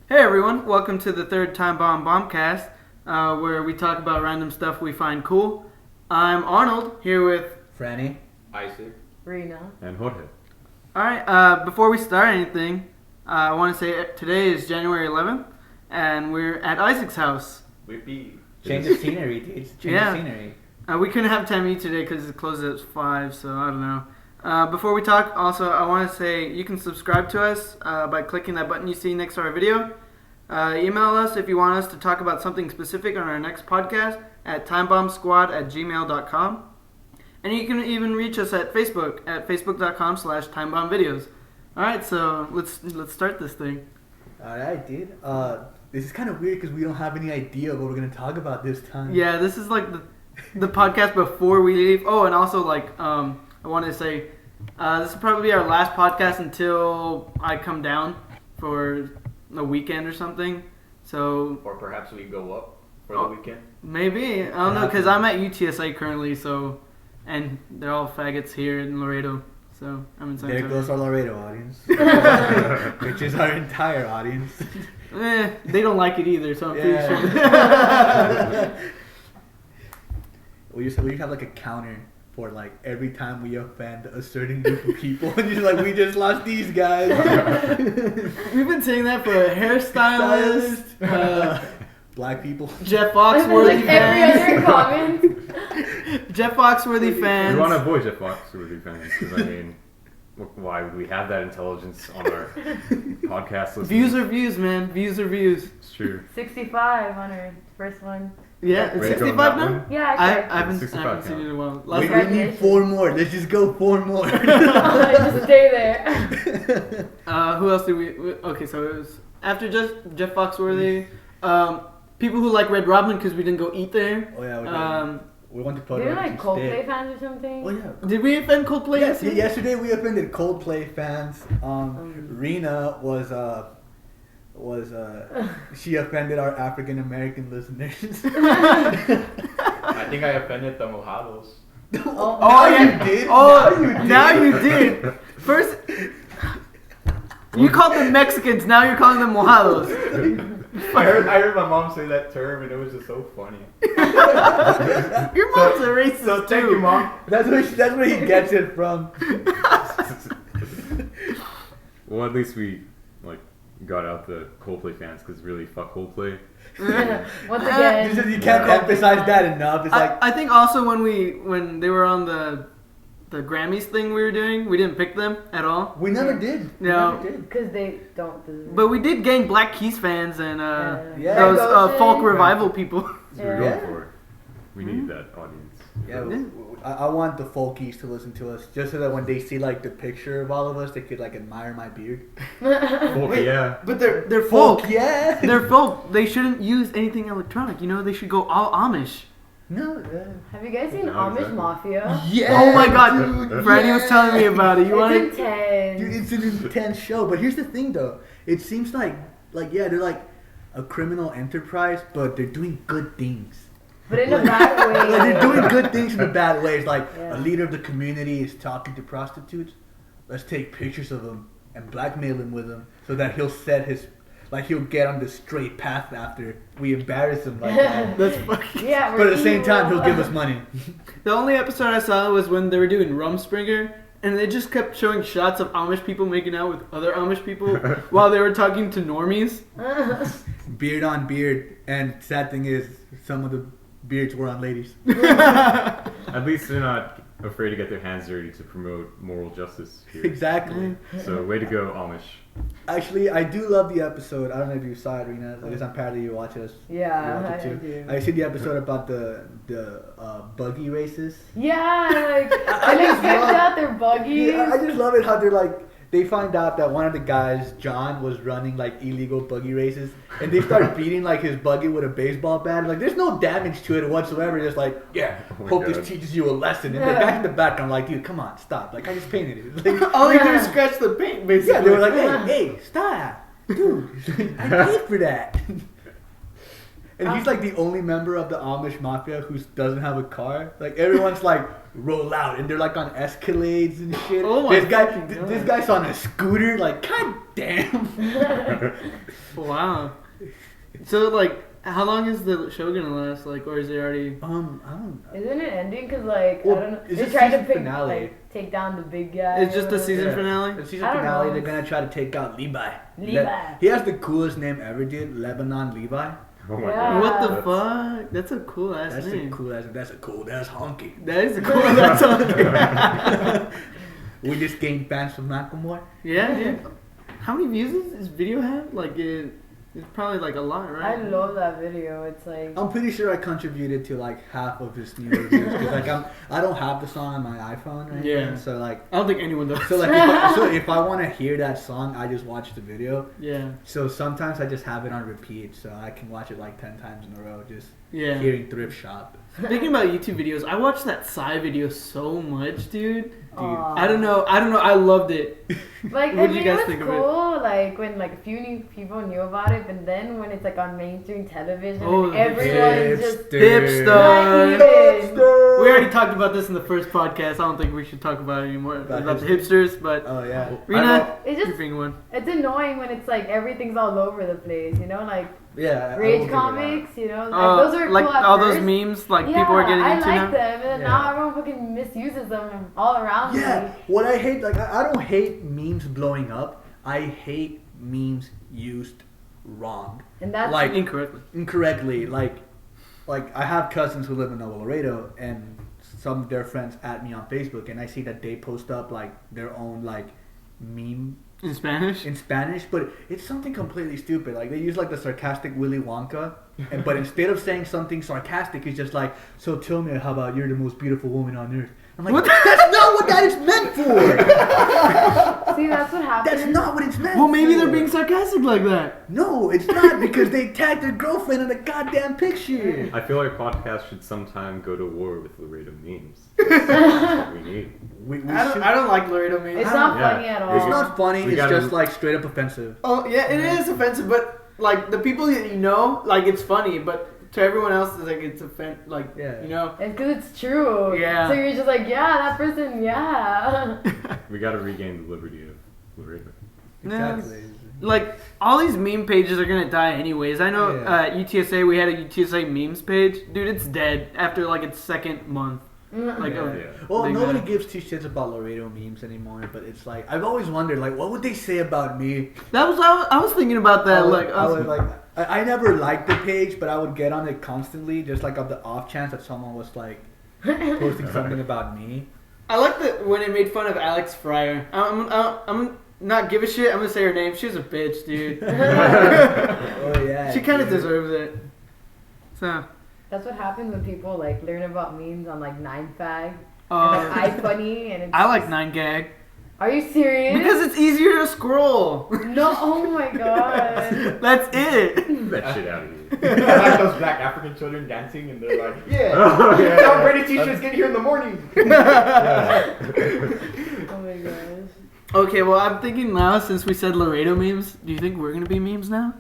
Hey everyone, welcome to the third Time Bomb Bombcast, where we talk about random stuff we find cool. I'm Arnold, here with Franny, Isaac, Rina, and Jorge. Alright, before we start anything, I want to say today is January 11th, and we're at Isaac's house. Whippy. change of scenery, dude. Change of scenery. We couldn't have time to eat today because it closes at 5, so I don't know. Before we talk, also, I want to say you can subscribe to us by clicking that button you see next to our video. Email us if you want us to talk about something specific on our next podcast at timebombsquad@gmail.com. And you can even reach us at Facebook at facebook.com/timebombvideos. Alright, so let's start this thing. Alright, dude. This is kind of weird because we don't have any idea what we're going to talk about this time. Yeah, this is like the podcast before we leave. Oh, and also I wanted to say this will probably be our last podcast until I come down for a weekend or something. So Or perhaps we go up for the weekend. maybe, I don't know, because I'm at UTSA currently, so, and they're all faggots here in Laredo, so I'm in San There Antonio. goes our Laredo audience, which is our entire audience. They don't like it either, so I'm pretty sure. We used to have like a counter for like every time we offend a certain group of people, and you're like, we just lost these guys. We've been saying that for a hairstylist, Black people. Jeff Foxworthy like every fans. other comment. Jeff Foxworthy fans. We want to avoid Jeff Foxworthy fans because I mean, why would we have that intelligence on our podcast? Views are views, man. Views are views. It's true. 65 on our first one. Yeah, it's Way to go 65 on that now? one. Yeah, I I haven't 65 seen it in a while. We Last need 4 more. Let's just go 4 more. just stay there. Who else did we? Okay, so it was after Jeff Foxworthy. People who like Red Robin because we didn't go eat there. Oh yeah, we went to Puerto They're Rico like Coldplay fans or something. Oh yeah. Did we offend Coldplay? Yes, yesterday we offended Coldplay fans. Rina was she offended our African American listeners. I think I offended the Mojados. Oh, you did. Oh, now you did. First, you called them Mexicans. Now you're calling them mojados. I heard my mom say that term and it was just so funny. Your mom's a racist So too. thank you, Mom. That's where he gets it from. Well, at least we got out the Coldplay fans because really fuck Coldplay. Once again. You can't emphasize that enough. It's like I think also when they were on the Grammys thing we were doing, we didn't pick them at all. we never did. We No. never did. Because they don't deserve But we did gain Black Keys fans and Yeah. those Goshen. folk revival people. That's what we're Yeah. going for. We need that audience. Yeah, I want the folkies to listen to us just so that when they see like the picture of all of us, they could like admire my beard. Folk, yeah. But they're folk. Yeah. They're folk. They shouldn't use anything electronic. You know, they should go all Amish. No. Have you guys seen No, Amish exactly. Mafia? Yeah. Oh my god, dude, Franny was telling me about it. You want It's to? intense. Dude, it's an intense show. But here's the thing, though. It seems like yeah, they're like a criminal enterprise, but they're doing good things. But in a bad way. Like, they're doing good things in a bad way. It's like Yeah. a leader of the community is talking to prostitutes. Let's take pictures of him and blackmail him with them so that he'll get on the straight path after we embarrass him like that. That's fucking. Yeah, But at the same time, he'll give us money. The only episode I saw was when they were doing Rumspringer, and they just kept showing shots of Amish people making out with other Amish people while they were talking to normies. Beard on beard, and sad thing is, some of the beards were on ladies. At least they're not afraid to get their hands dirty to promote moral justice here. Exactly. So way to go, Amish. Actually, I do love the episode. I don't know if you saw it, Rina. I guess I'm proud of you watching us. Yeah, You watch I it too. do. I see the episode about the buggy races. Yeah, like, I they just picked love- out their buggies. Yeah, I just love it how they're like. They find out that one of the guys, John, was running like illegal buggy races, and they start beating like his buggy with a baseball bat. Like, there's no damage to it whatsoever. Just like, yeah, Oh my hope God. this teaches you a lesson. And they're back in the background, like, dude, come on, stop. Like, I just painted it. Like, All they do is scratch the paint, basically. yeah, they were like, hey, stop, dude, I paid for that. And he's like the only member of the Amish Mafia who doesn't have a car. Like everyone's like roll out, and they're like on Escalades and shit. Oh my this guy, fucking God. this guy's on a scooter. Like, god damn. Wow. So like, how long is the show gonna last? Like, or is it already? I don't. Isn't it ending? Cause like Well, I don't know. it's They a tried to season finale. like take down the big guy. It's just the or whatever. season Yeah. finale. The season I don't finale, know. they're gonna try to take out Levi. Levi. He has the coolest name ever, dude. Lebanon Levi. Oh my Yeah. god. What the That's- fuck? That's a cool ass That's name. a cool ass. That's a cool. That's honky. That is a cool ass name. We just gained fans from Macklemore. Yeah, dude. How many views does this video have? Like, it's probably like a lot, right? I love that video. It's like I'm pretty sure I contributed to like half of his new reviews because like I don't have the song on my iPhone right Yeah. now, so like I don't think anyone does. so if I want to hear that song, I just watch the video. Yeah. So sometimes I just have it on repeat, so I can watch it like 10 times in a row, just Yeah. hearing Thrift Shop. Thinking about YouTube videos, I watched that Psy video so much, dude. aw. I don't know. I loved it. Like, What I did you mean, guys it think was of it? cool, like, when, like, a few new people knew about it, but then when it's, like, on mainstream television, Oh, and everyone just... Hipster. Not even. We already talked about this in the first podcast. I don't think we should talk about it anymore. About the hipsters, but Oh yeah. Rina, It's you're just, being one. it's annoying when it's, like, everything's all over the place, you know? Like, Yeah. I will Rage give you comics, you know? Like, those are like cool at all first. those memes, like Yeah, people are getting I into like now. them, and then Yeah. now everyone fucking misuses them all around Yeah, me. what I hate, like, I don't hate memes blowing up. I hate memes used wrong, And that's... Like- Incorrectly. incorrectly. Like I have cousins who live in Laredo, and some of their friends add me on Facebook, and I see that they post up like their own like meme In Spanish? in Spanish, but it's something completely stupid. Like they use like the sarcastic Willy Wonka, but instead of saying something sarcastic, it's just like, "So tell me, how about you're the most beautiful woman on earth?" I'm like, What? that's not what that is meant for. See, that's what happens. That's not what it's meant. Well, maybe for. they're being sarcastic like that. No, it's not because they tagged their girlfriend in the goddamn picture. I feel like podcasts should sometime go to war with Laredo Memes. That's what we need. We I don't like Laredo memes. It's not Yeah. funny at all. It's not funny. We It's gotta- just like straight up offensive. Oh yeah, it is offensive, but like the people that you know, like it's funny, but to everyone else, it's like it's like Yeah. you know. It's because it's true. Yeah. So you're just like, yeah, that person, yeah. We gotta regain the liberty of Laredo. Exactly. Like all these meme pages are gonna die anyways. I know Yeah. UTSA, we had a UTSA memes page, dude. It's dead after like its second month. Like, Yeah. Yeah. Well, Big nobody man. gives two shits about Laredo memes anymore. But it's like I've always wondered, like, what would they say about me? That was I was thinking about that. I never liked the page, but I would get on it constantly, just like of the off chance that someone was like posting something about me. I like that when it made fun of Alex Friar. I'm not give a shit. I'm gonna say her name. She's a bitch, dude. Oh yeah. She kind of dude. deserves it. So, That's what happens when people like learn about memes on like 9fag uh, and like iFunny and it's I like 9gag Are you serious? because it's easier to scroll. No, oh my god. That's it. Get that shit out of here. I like those black African children dancing and they're like, yeah, Oh, yeah. Tom Brady t-shirts get here in the morning. Yeah. Oh my gosh. Okay, well, I'm thinking now since we said Laredo memes, do you think we're gonna be memes now?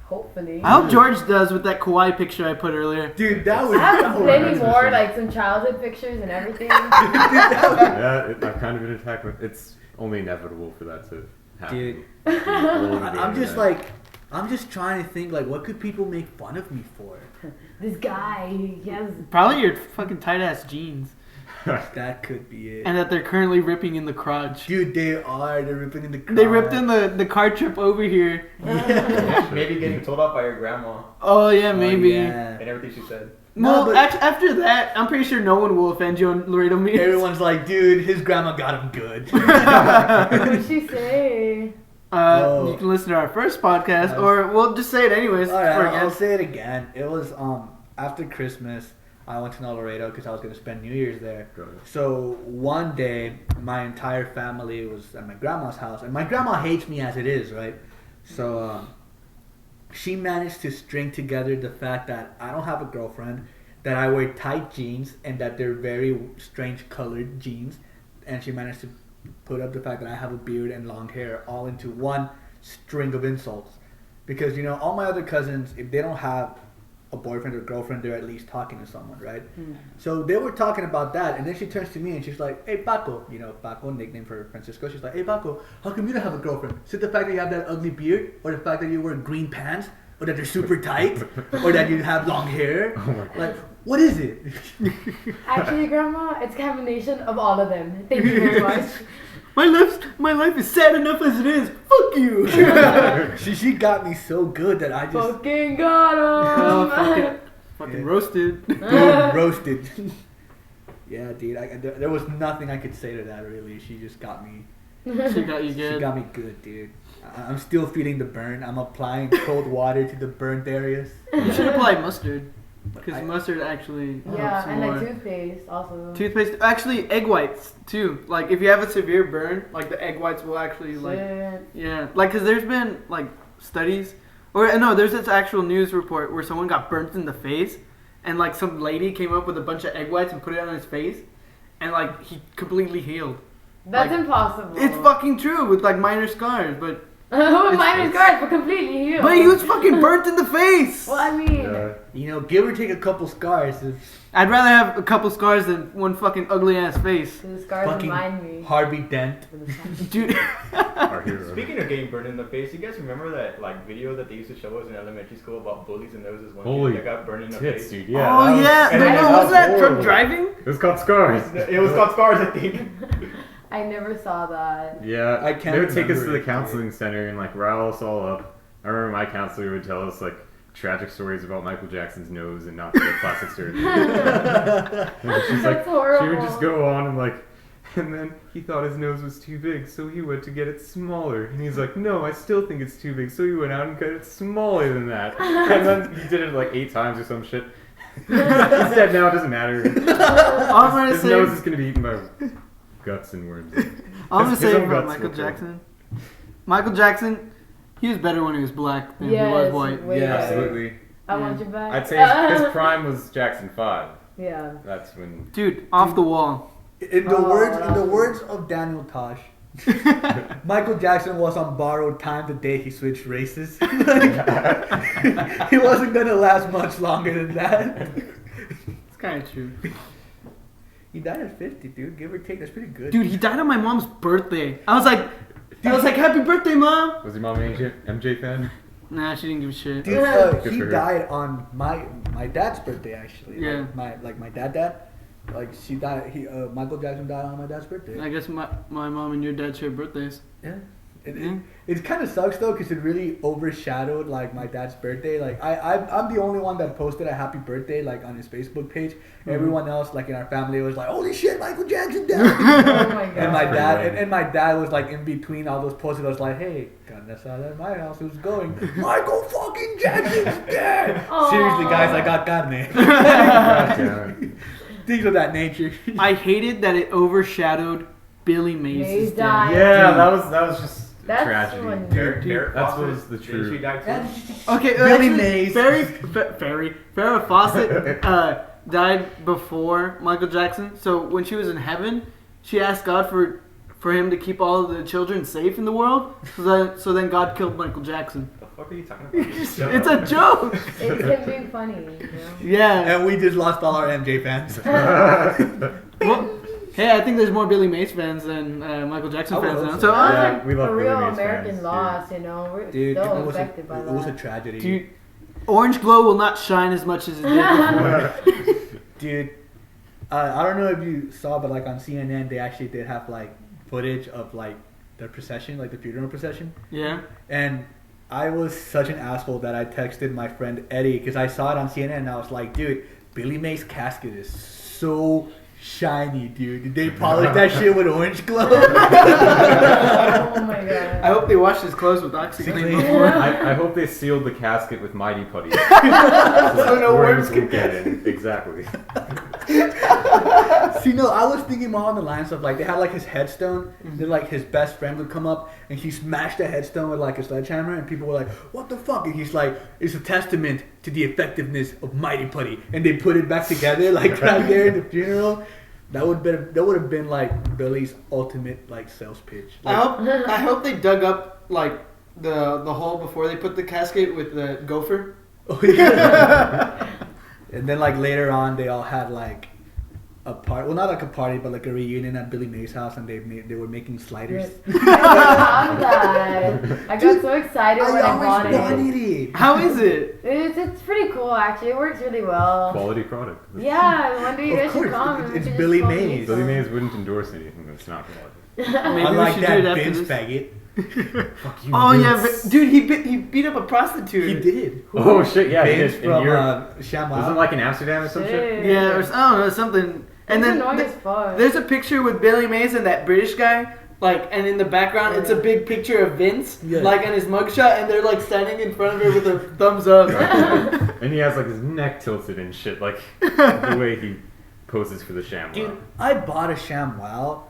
Hopefully. I hope George does with that Kauai picture I put earlier. Dude, that was. I have that was- plenty more, like some childhood pictures and everything. Yeah, I've kind of been attacked with. It's only inevitable for that to happen. Dude. All I'm the just internet. like, I'm just trying to think like, what could people make fun of me for? This guy, he has. Probably your fucking tight ass jeans, That could be it. and that they're currently ripping in the crotch. Dude, they are. They're ripping in the. They ripped in the car trip over here. Maybe getting told off by your grandma Oh yeah, maybe. Oh, yeah. and everything she said. Well, No, but- after that, I'm pretty sure no one will offend you on Laredo memes. Everyone's like, dude, his grandma got him good. What did she say? Oh. You can listen to our first podcast, or we'll just say it anyways. All right, for I'll again. say it again. It was after Christmas. I went to Laredo because I was gonna spend New Year's there. Good. So one day, my entire family was at my grandma's house, and my grandma hates me as it is, right? So she managed to string together the fact that I don't have a girlfriend, that I wear tight jeans, and that they're very strange colored jeans, and she managed to put up the fact that I have a beard and long hair all into one string of insults. Because, you know, all my other cousins, if they don't have a boyfriend or girlfriend, they're at least talking to someone, right? So they were talking about that, and then she turns to me and she's like, "Hey Paco," Paco, nickname for Francisco. She's like, "Hey Paco, how come you don't have a girlfriend? Is it the fact that you have that ugly beard, or the fact that you wear green pants, or that they're super tight, or that you have long hair? Like, what is it?" Actually, Grandma, it's a combination of all of them. Thank you very much. My life is sad enough as it is. Fuck you. She got me so good that I just Fucking got him. Fucking roasted. Dude, roasted. Yeah, dude. There was nothing I could say to that. Really, she just got me. She got you She good. got me good, dude. I'm still feeling the burn. I'm applying cold water to the burnt areas. You should apply mustard. I- Because mustard actually Yeah, helps and more. like toothpaste also. Toothpaste, actually egg whites too. Like if you have a severe burn, like the egg whites will actually like, Shit. yeah, like because there's been like studies, or no, there's this actual news report where someone got burnt in the face, and like some lady came up with a bunch of egg whites and put it on his face, and like he completely healed. That's Like, impossible. It's fucking true with like minor scars, but Mine is guards, but completely healed. he was fucking burnt in the face. Well, I mean, Give or take a couple scars. I'd rather have a couple scars than one fucking ugly ass face. the scars Fucking remind me. Harvey Dent. Dude. Our hero. Speaking of getting burned in the face, you guys remember that like video that they used to show us in elementary school about bullies, and there was this one Holy kid that got burned in the tits, face. dude. Yeah. Oh that was- yeah, and no, that was was that drunk horrible. driving? It was called Scars. It was called Scars, I think. I never saw that. Yeah, I can't they would take us remember to the it, counseling center and like rile us all up. I remember my counselor would tell us like tragic stories about Michael Jackson's nose and not to get plastic surgery. And she's like, That's horrible. she would just go on and like, and then he thought his nose was too big, so he went to get it smaller. And he's like, no, I still think it's too big, so he went out and got it smaller than that. And then he did it like 8 times or some shit. He's dead now, it doesn't matter. All I'm gonna His say, nose is gonna be eaten by guts and worms. all I'm gonna his say own about guts Michael will kill. Jackson. Michael Jackson, he was better when he was black than he was Yes, white. way Yeah, better. Absolutely. I want you back. I'd say his prime was Jackson 5. Yeah. That's when. Dude, off the wall. In the Oh, words of Daniel Tosh, Michael Jackson was on borrowed time the day he switched races. He wasn't gonna last much longer than that. It's kind of true. He died at 50, dude. Give or take, that's pretty good. Dude, he died on my mom's birthday. I was like, happy birthday, mom. Was your mom an MJ fan? Nah, she didn't give a shit. Dude, Good he for her. died on my dad's birthday actually. Yeah. Like my dad. Like she died. Michael Jackson died on my dad's birthday. I guess my mom and your dad share birthdays. Yeah. Yeah. It kind of sucks though because it really overshadowed like my dad's birthday. Like I'm the only one that posted a happy birthday like on his Facebook page. Everyone else like in our family was like, holy shit, Michael Jackson died. Oh my god. And my Pretty dad lame. and my dad was like in between all those posts. I was like, hey, God, that's not at my house. Who's going? Michael fucking Jackson's dead. Aw. Seriously, guys, I got carne. God damn it. Things of that nature. I hated that it overshadowed Billy Mays' Mays death. died. Yeah, that was just a That's tragedy. when- Derek That's Fawcett, what was the didn't truth. she die too? Okay, Billy actually, Mays. Farrah Fawcett died before Michael Jackson. So when she was in heaven, she asked God for him to keep all of the children safe in the world. So then God killed Michael Jackson. What the fuck are you talking about? It's a joke. It's him being funny, you know? Yeah. And we just lost all our MJ fans. Well, hey, I think there's more Billy Mays fans than Michael Jackson I would fans hope now. so. So Yeah, we love a Billy real Mays American fans, loss, you know? We're Dude, still it was affected by it was a that. tragedy. dude, Orange Glow will not shine as much as it did before. Dude, I don't know if you saw, but like on CNN, they actually did have like footage of like the procession, like the funeral procession. Yeah. And I was such an asshole that I texted my friend Eddie because I saw it on CNN and I was like, dude, Billy Mays' casket is so shiny, dude. Did they polish that shit with orange glow? Oh my I god. hope they washed his clothes with OxyClean Yeah. before. I hope they sealed the casket with Mighty Putty. So no worms can can get in. Exactly. See, no, I was thinking more on the lines of like they had like his headstone. Then like his best friend would come up and he smashed the headstone with like a sledgehammer, and people were like, "What the fuck?" And he's like, "It's a testament to the effectiveness of Mighty Putty," and they put it back together like right there in the funeral. That would have been like Billy's ultimate like sales pitch. Like, I hope they dug up like the hole before they put the casket with the gopher. Oh, yeah. And then like later on, they all had like a party. Well, not like a party, but like a reunion at Billy May's house, and they were making sliders. I don't have that. I got so excited when I bought always wanted it. it. How is it? It's pretty cool actually. It works really well. Quality product. Yeah, one day you Of guys should course, come. it's We should Billy just go Mays. meet Billy them. Mays wouldn't endorse anything that's not quality. Maybe we Unlike should that do it after Vince this. faggot. Fuck you. Oh yeah, Vince. but, dude, he beat up a prostitute. He did. Oh shit, yeah, he Vince did. In from Europe. ShamWow. Was it like in Amsterdam or some shit? Yeah, or I don't know, something. And It's then annoying as fuck. there's a picture with Billy Mays and that British guy, like, and in the background it's a big picture of Vince, Yeah. like, on his mugshot, and they're like standing in front of her with a thumbs up. And he has like his neck tilted and shit, like the way he poses for the ShamWow. Dude, I bought a ShamWow.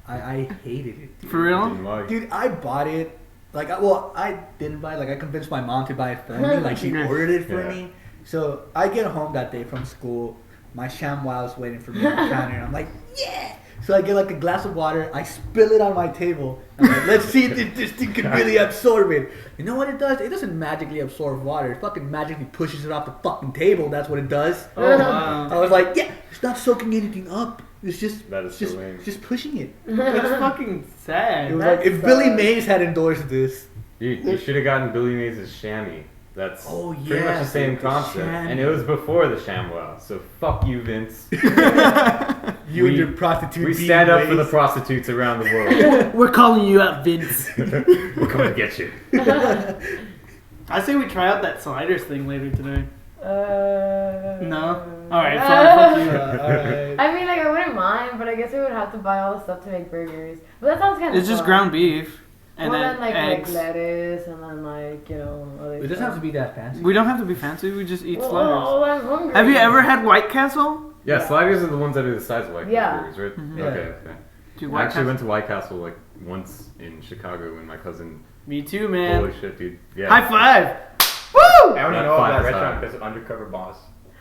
I hated it. Dude. For real? Didn't like. Dude, I bought it. Like, I didn't buy it. Like, I convinced my mom to buy it for me. Like, she Yeah. ordered it for Yeah. me. So, I get home that day from school. My ShamWow's waiting for me on the counter. And I'm like, yeah! So, I get, like, a glass of water. I spill it on my table. I'm like, let's see if this thing can really absorb it. You know what it does? It doesn't magically absorb water. It fucking magically pushes it off the fucking table. That's what it does. Oh wow, I was like, yeah, it's not soaking anything up. It's just, That is just, so lame. just pushing it. that's fucking It sad. was That like, if Billy sucks. Mays had endorsed this, Dude, you should have gotten Billy Mays' chamois. That's Oh, pretty yeah, much the same the concept. chamois. And it was before the ShamWow. So fuck you, Vince. you We- and your prostitute. We beating stand up for the ways. prostitutes around the world. We're calling you out, Vince. We're coming to get you. I say we try out that sliders thing later today. No? Alright, fine, fuck you. Alright. I mean, like, I wouldn't mind, but I guess we would have to buy all the stuff to make burgers. But that sounds kind of It's just ground beef. And well, then like eggs. lettuce, and then, like, you know, other It doesn't have to be that fancy. We don't have to be fancy, we just eat sliders. Oh, I'm hungry. Have you ever had White Castle? Yeah, Yeah. sliders are the ones that are the size of White Yeah. Castle burgers, right? Mhm. Yeah. Okay, okay. Dude, I White actually Castle. went to White Castle like once in Chicago when my cousin. Me too, man. Holy shit, dude! Yeah. High five! Woo! I only Not know of fine, that it's restaurant fine. because of Undercover Boss.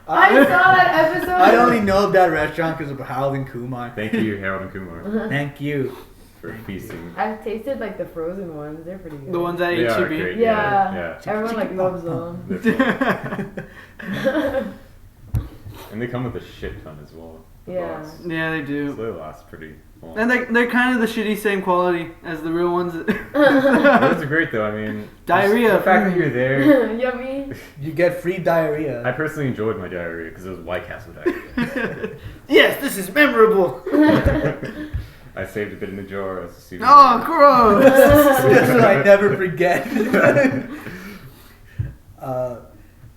I saw that episode. I only know of that restaurant because of Harold and Kumar. Thank you, Harold and Kumar, Thank you. for feasting. I've tasted, like, the frozen ones. They're pretty good. The ones at They are HEB. great. Yeah. Yeah. Everyone, like, loves them. They're fun. And they come with a shit ton as well. the Yeah. box. Yeah, they So do. they last pretty long. And they're kind of the shitty same quality as the real ones. Those are great though. I mean, Diarrhea. The fact that you're there. Yummy. You get free diarrhea. I personally enjoyed my diarrhea because it was White Castle diarrhea. Yes, this is memorable. I saved a bit in the jar as a souvenir. Oh, gross. Just so I never forget.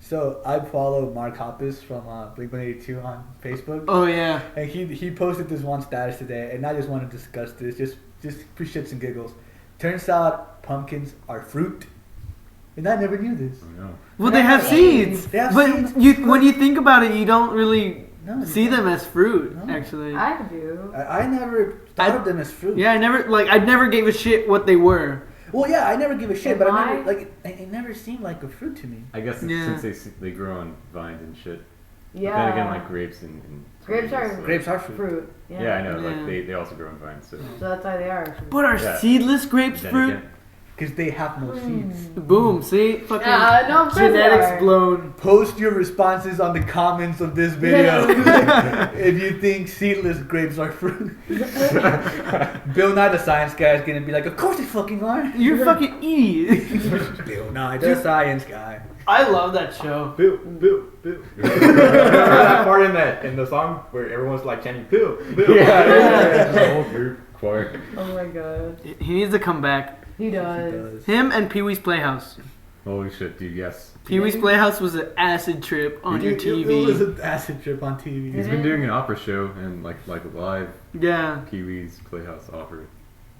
So I follow Mark Hoppus from Blink-182 on Facebook, Oh yeah. and he posted this one status today, and I just want to discuss this, just for shits and giggles. Turns out pumpkins are fruit, and I never knew this. Oh, no. Well, they have seeds. They have But seeds. when you think about it, you don't really No, you see don't. them as fruit. No. Actually. I do. I never thought of them as fruit. Yeah, I never gave a shit what they were. Well, yeah, I never give a shit, And but I why? never it never seemed like a fruit to me. I guess it's Yeah. since they grow on vines and shit. Yeah. But then again, like grapes and Grapes tomatoes, are- like- Grapes are fruit. fruit. Yeah, I know. Yeah. Like they also grow on vines. So. So that's why they are. Fruit. But are Yeah. seedless grapes Then fruit? again, Because they have no seeds. Boom. See, fucking No, of course they genetics are. blown. Post your responses on the comments of this video if you think seedless grapes are fruit. Bill Nye the Science Guy is gonna be like, of course they fucking are. You're a fucking idiot. Bill Nye the Science Guy. I love that show. Bill. Remember that part in the song where everyone's like chanting Bill. yeah. The whole group choir. Oh my god. He needs to come back. He He does. does. Him and Pee Wee's Playhouse. Holy shit, dude! Yes, Pee Wee's Playhouse was an acid trip on your It was TV. an acid trip on TV. he's been doing an opera show and like a live Yeah. Pee Wee's Playhouse opera.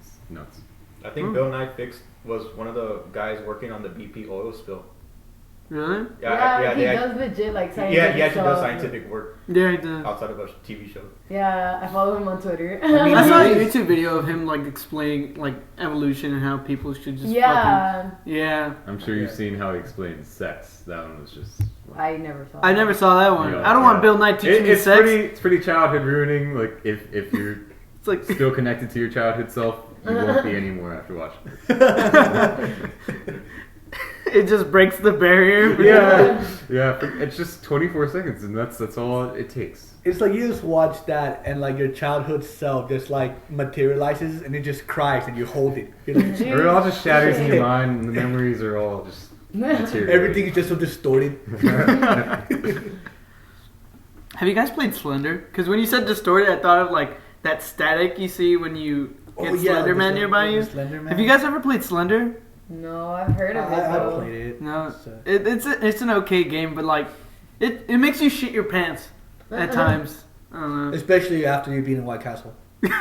It's nuts. I think Bill Nye was one of the guys working on the BP oil spill. Really? Yeah, he they does legit like Yeah, scientific he actually does stuff. scientific work Yeah, he does. outside of a TV show. Yeah, I follow him on Twitter. mean, I he saw a is- YouTube video of him like explaining like evolution and how people should just yeah, fucking, yeah. I'm sure you've Yeah. seen how he explains sex. That one was just. I never saw. I never saw that one. Yeah, I don't want Bill Nye teaching me it's sex. It's pretty childhood ruining. Like if you're It's like still connected to your childhood self, you won't be anymore after watching this. It just breaks the barrier. Yeah. It's just 24 seconds, and that's all it takes. It's like you just watch that, and like your childhood self just like materializes, and it just cries, and you hold it. You're like, It all just shatters in your mind, and the memories are all just material. everything is just so distorted. Have you guys played Slender? Because when you said distorted, I thought of like that static you see when you get Slenderman nearby you. Have you guys ever played Slender? No, I've heard of it. I though. played it. No, So- it's an okay game, but like it makes you shit your pants at times. I don't know. Especially after you've been in White Castle. Just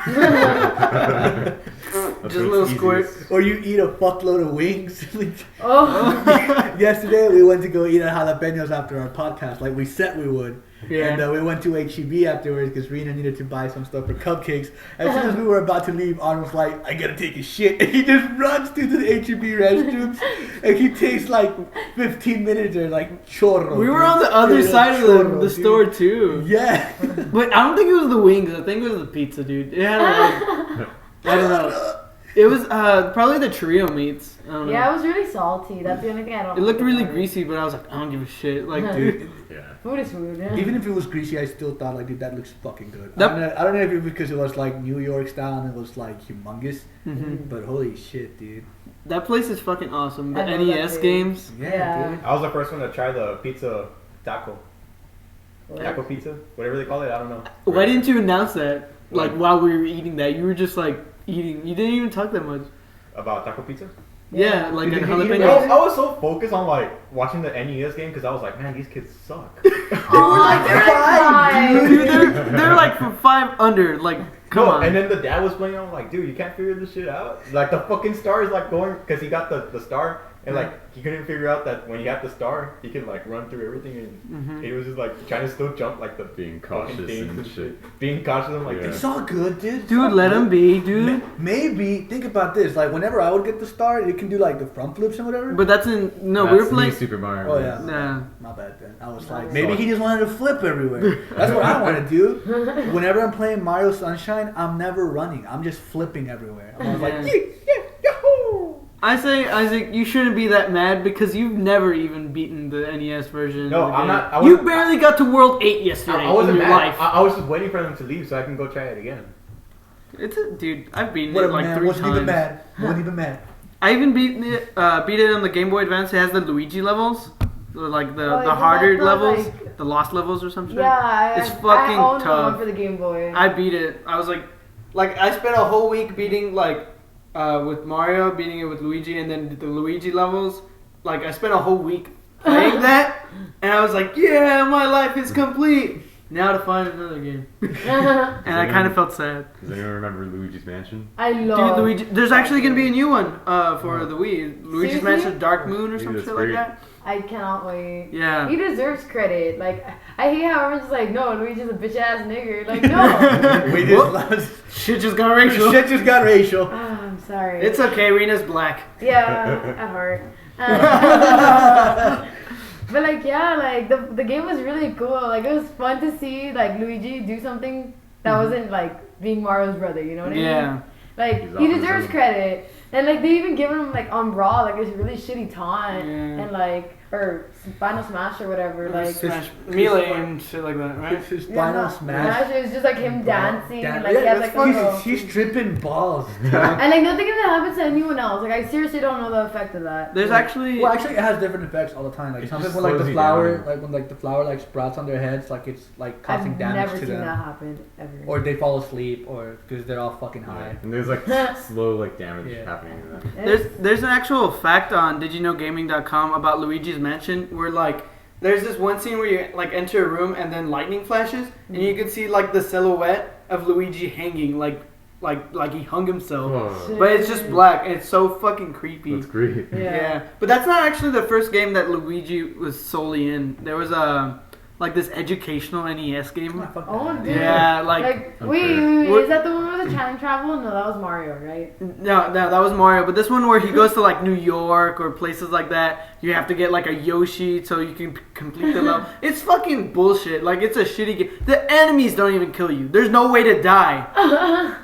a little squirt. Or you eat a fuckload of wings. Oh. Yesterday we went to go eat at jalapenos after our podcast, like we said we would. Yeah. And we went to HEB afterwards because Rina needed to buy some stuff for cupcakes. As soon as we were about to leave, Arnold's like, I gotta take a shit. And he just runs to the HEB restrooms. And he takes like 15 minutes or like chorro. We were dude. on the other Straight side up of chorro, the dude. store too. Yeah. But I don't think it was the wings. I think it was the pizza, dude. It had like, I don't know. It was probably the trio meats. I don't know. Yeah, it was really salty. That's the only thing I don't It looked like really about it. greasy, but I was like, I don't give a shit. Like, dude. Yeah. Food is food. Even if it was greasy, I still thought like, dude, that looks fucking good. Yep. I don't know if it was because it was like New York style and it was like humongous, Mhm. but holy shit, dude. That place is fucking awesome. The I know that NES place. games. Yeah. dude. I was the first one to try the pizza taco. Taco pizza? Whatever they call it, I don't know. Why didn't you announce that? Like What? while we were eating that, you were just like eating. You didn't even talk that much. About taco pizza? Yeah, like Did a you eat it? I jalapeno. was so focused on like watching the NES game because I was like, man, these kids suck. Oh, you're Fine, Dude, they're like from 5 under. Like, come No, on. and then the dad was playing. I'm like, dude, you can't figure this shit out. Like the fucking star is like going because he got the star and like he couldn't figure out that when you got the star, he could like run through everything and Mhm. he was just like trying to still jump like the Being fucking cautious things and shit. Being cautious. I'm like, Yeah. dude, It's all good, dude. It's Dude, all let good. him be, dude. Maybe think about this. Like whenever I would get the star, it can do like the front flips and whatever. But that's in no. That's We were New playing. Super Mario. Oh yeah. Nah. My bad then. I was No. like, maybe he just wanted to flip everywhere. That's what I want to do. Whenever I'm playing Mario Sunshine, I'm never running. I'm just flipping everywhere. I'm always like, Yeah. yeah, yahoo! I say, Isaac, you shouldn't be that mad because you've never even beaten the NES version. No, of the I'm game. not- I You wasn't- barely got to World 8 yesterday I wasn't in your mad. life. I was just waiting for them to leave so I can go try it again. It's a dude. I've beaten it Whatever, like man. 3 Wasn't times. even mad. Wasn't even mad. I even beat it on the Game Boy Advance. It has the Luigi levels, like the Oh, isn't harder that the, levels, like- the lost levels or something. Yeah, It's I fucking owned tough. one for the Game Boy. I beat it. I was like I spent a whole week beating with Mario, beating it with Luigi, and then the Luigi levels. Like I spent a whole week playing that, and I was like, yeah, my life is complete. Now to find another game, and I kind of felt sad. Does anyone remember Luigi's Mansion? I Dude, love. Luigi. There's actually gonna be a new one for the Wii. Luigi's Seriously? Mansion Dark Moon or Dude, some that's shit great. like that. I cannot wait. Yeah. He deserves credit. Like, I hate how everyone's just like, no, Luigi's a bitch ass nigger. Like, no. We Whoop. just Shit just got racial. shit just got racial. Ah, I'm sorry. It's okay. Rena's black. Yeah, at heart. But like, yeah, like the game was really cool. Like, it was fun to see like Luigi do something that wasn't like being Mario's brother. You know what I mean? Yeah. Like, He's he off his deserves own. credit. And like, they even give him like on Raw like this really shitty taunt Yeah. and like or Final Smash or whatever. Like, Smash Melee and shit like that, right? It's his yeah, final not smash. It was just like him dancing and like Yeah, he has that's like a fucking- little. she's tripping balls. And like nothing of that happens to anyone else. Like I seriously don't know the effect of that. There's actually Well, actually, it has different effects all the time. Like It sometimes just when like slows the you flower, down. like when like the flower like sprouts on their heads, like it's like I've causing damage never to seen them, that happen ever. or they fall asleep, or because they're all fucking high. And there's like slow like damage Yeah. happening to them. there's an actual fact on DidYouKnowGaming.com about Luigi's Mansion where like there's this one scene where you like enter a room and then lightning flashes and you can see like the silhouette of Luigi hanging like he hung himself. Oh, But it's just black and it's so fucking creepy. that's great. Yeah. But that's not actually the first game that Luigi was solely in. There was like this educational NES game. Ah, fuck Oh, that. dude. Yeah, like Okay. Wait, is that the one with the time travel? No, that was Mario, right? no, that was Mario. But this one where he goes to like New York or places like that, you have to get like a Yoshi so you can complete the level. It's fucking bullshit. Like it's a shitty game. The enemies don't even kill you. There's no way to die.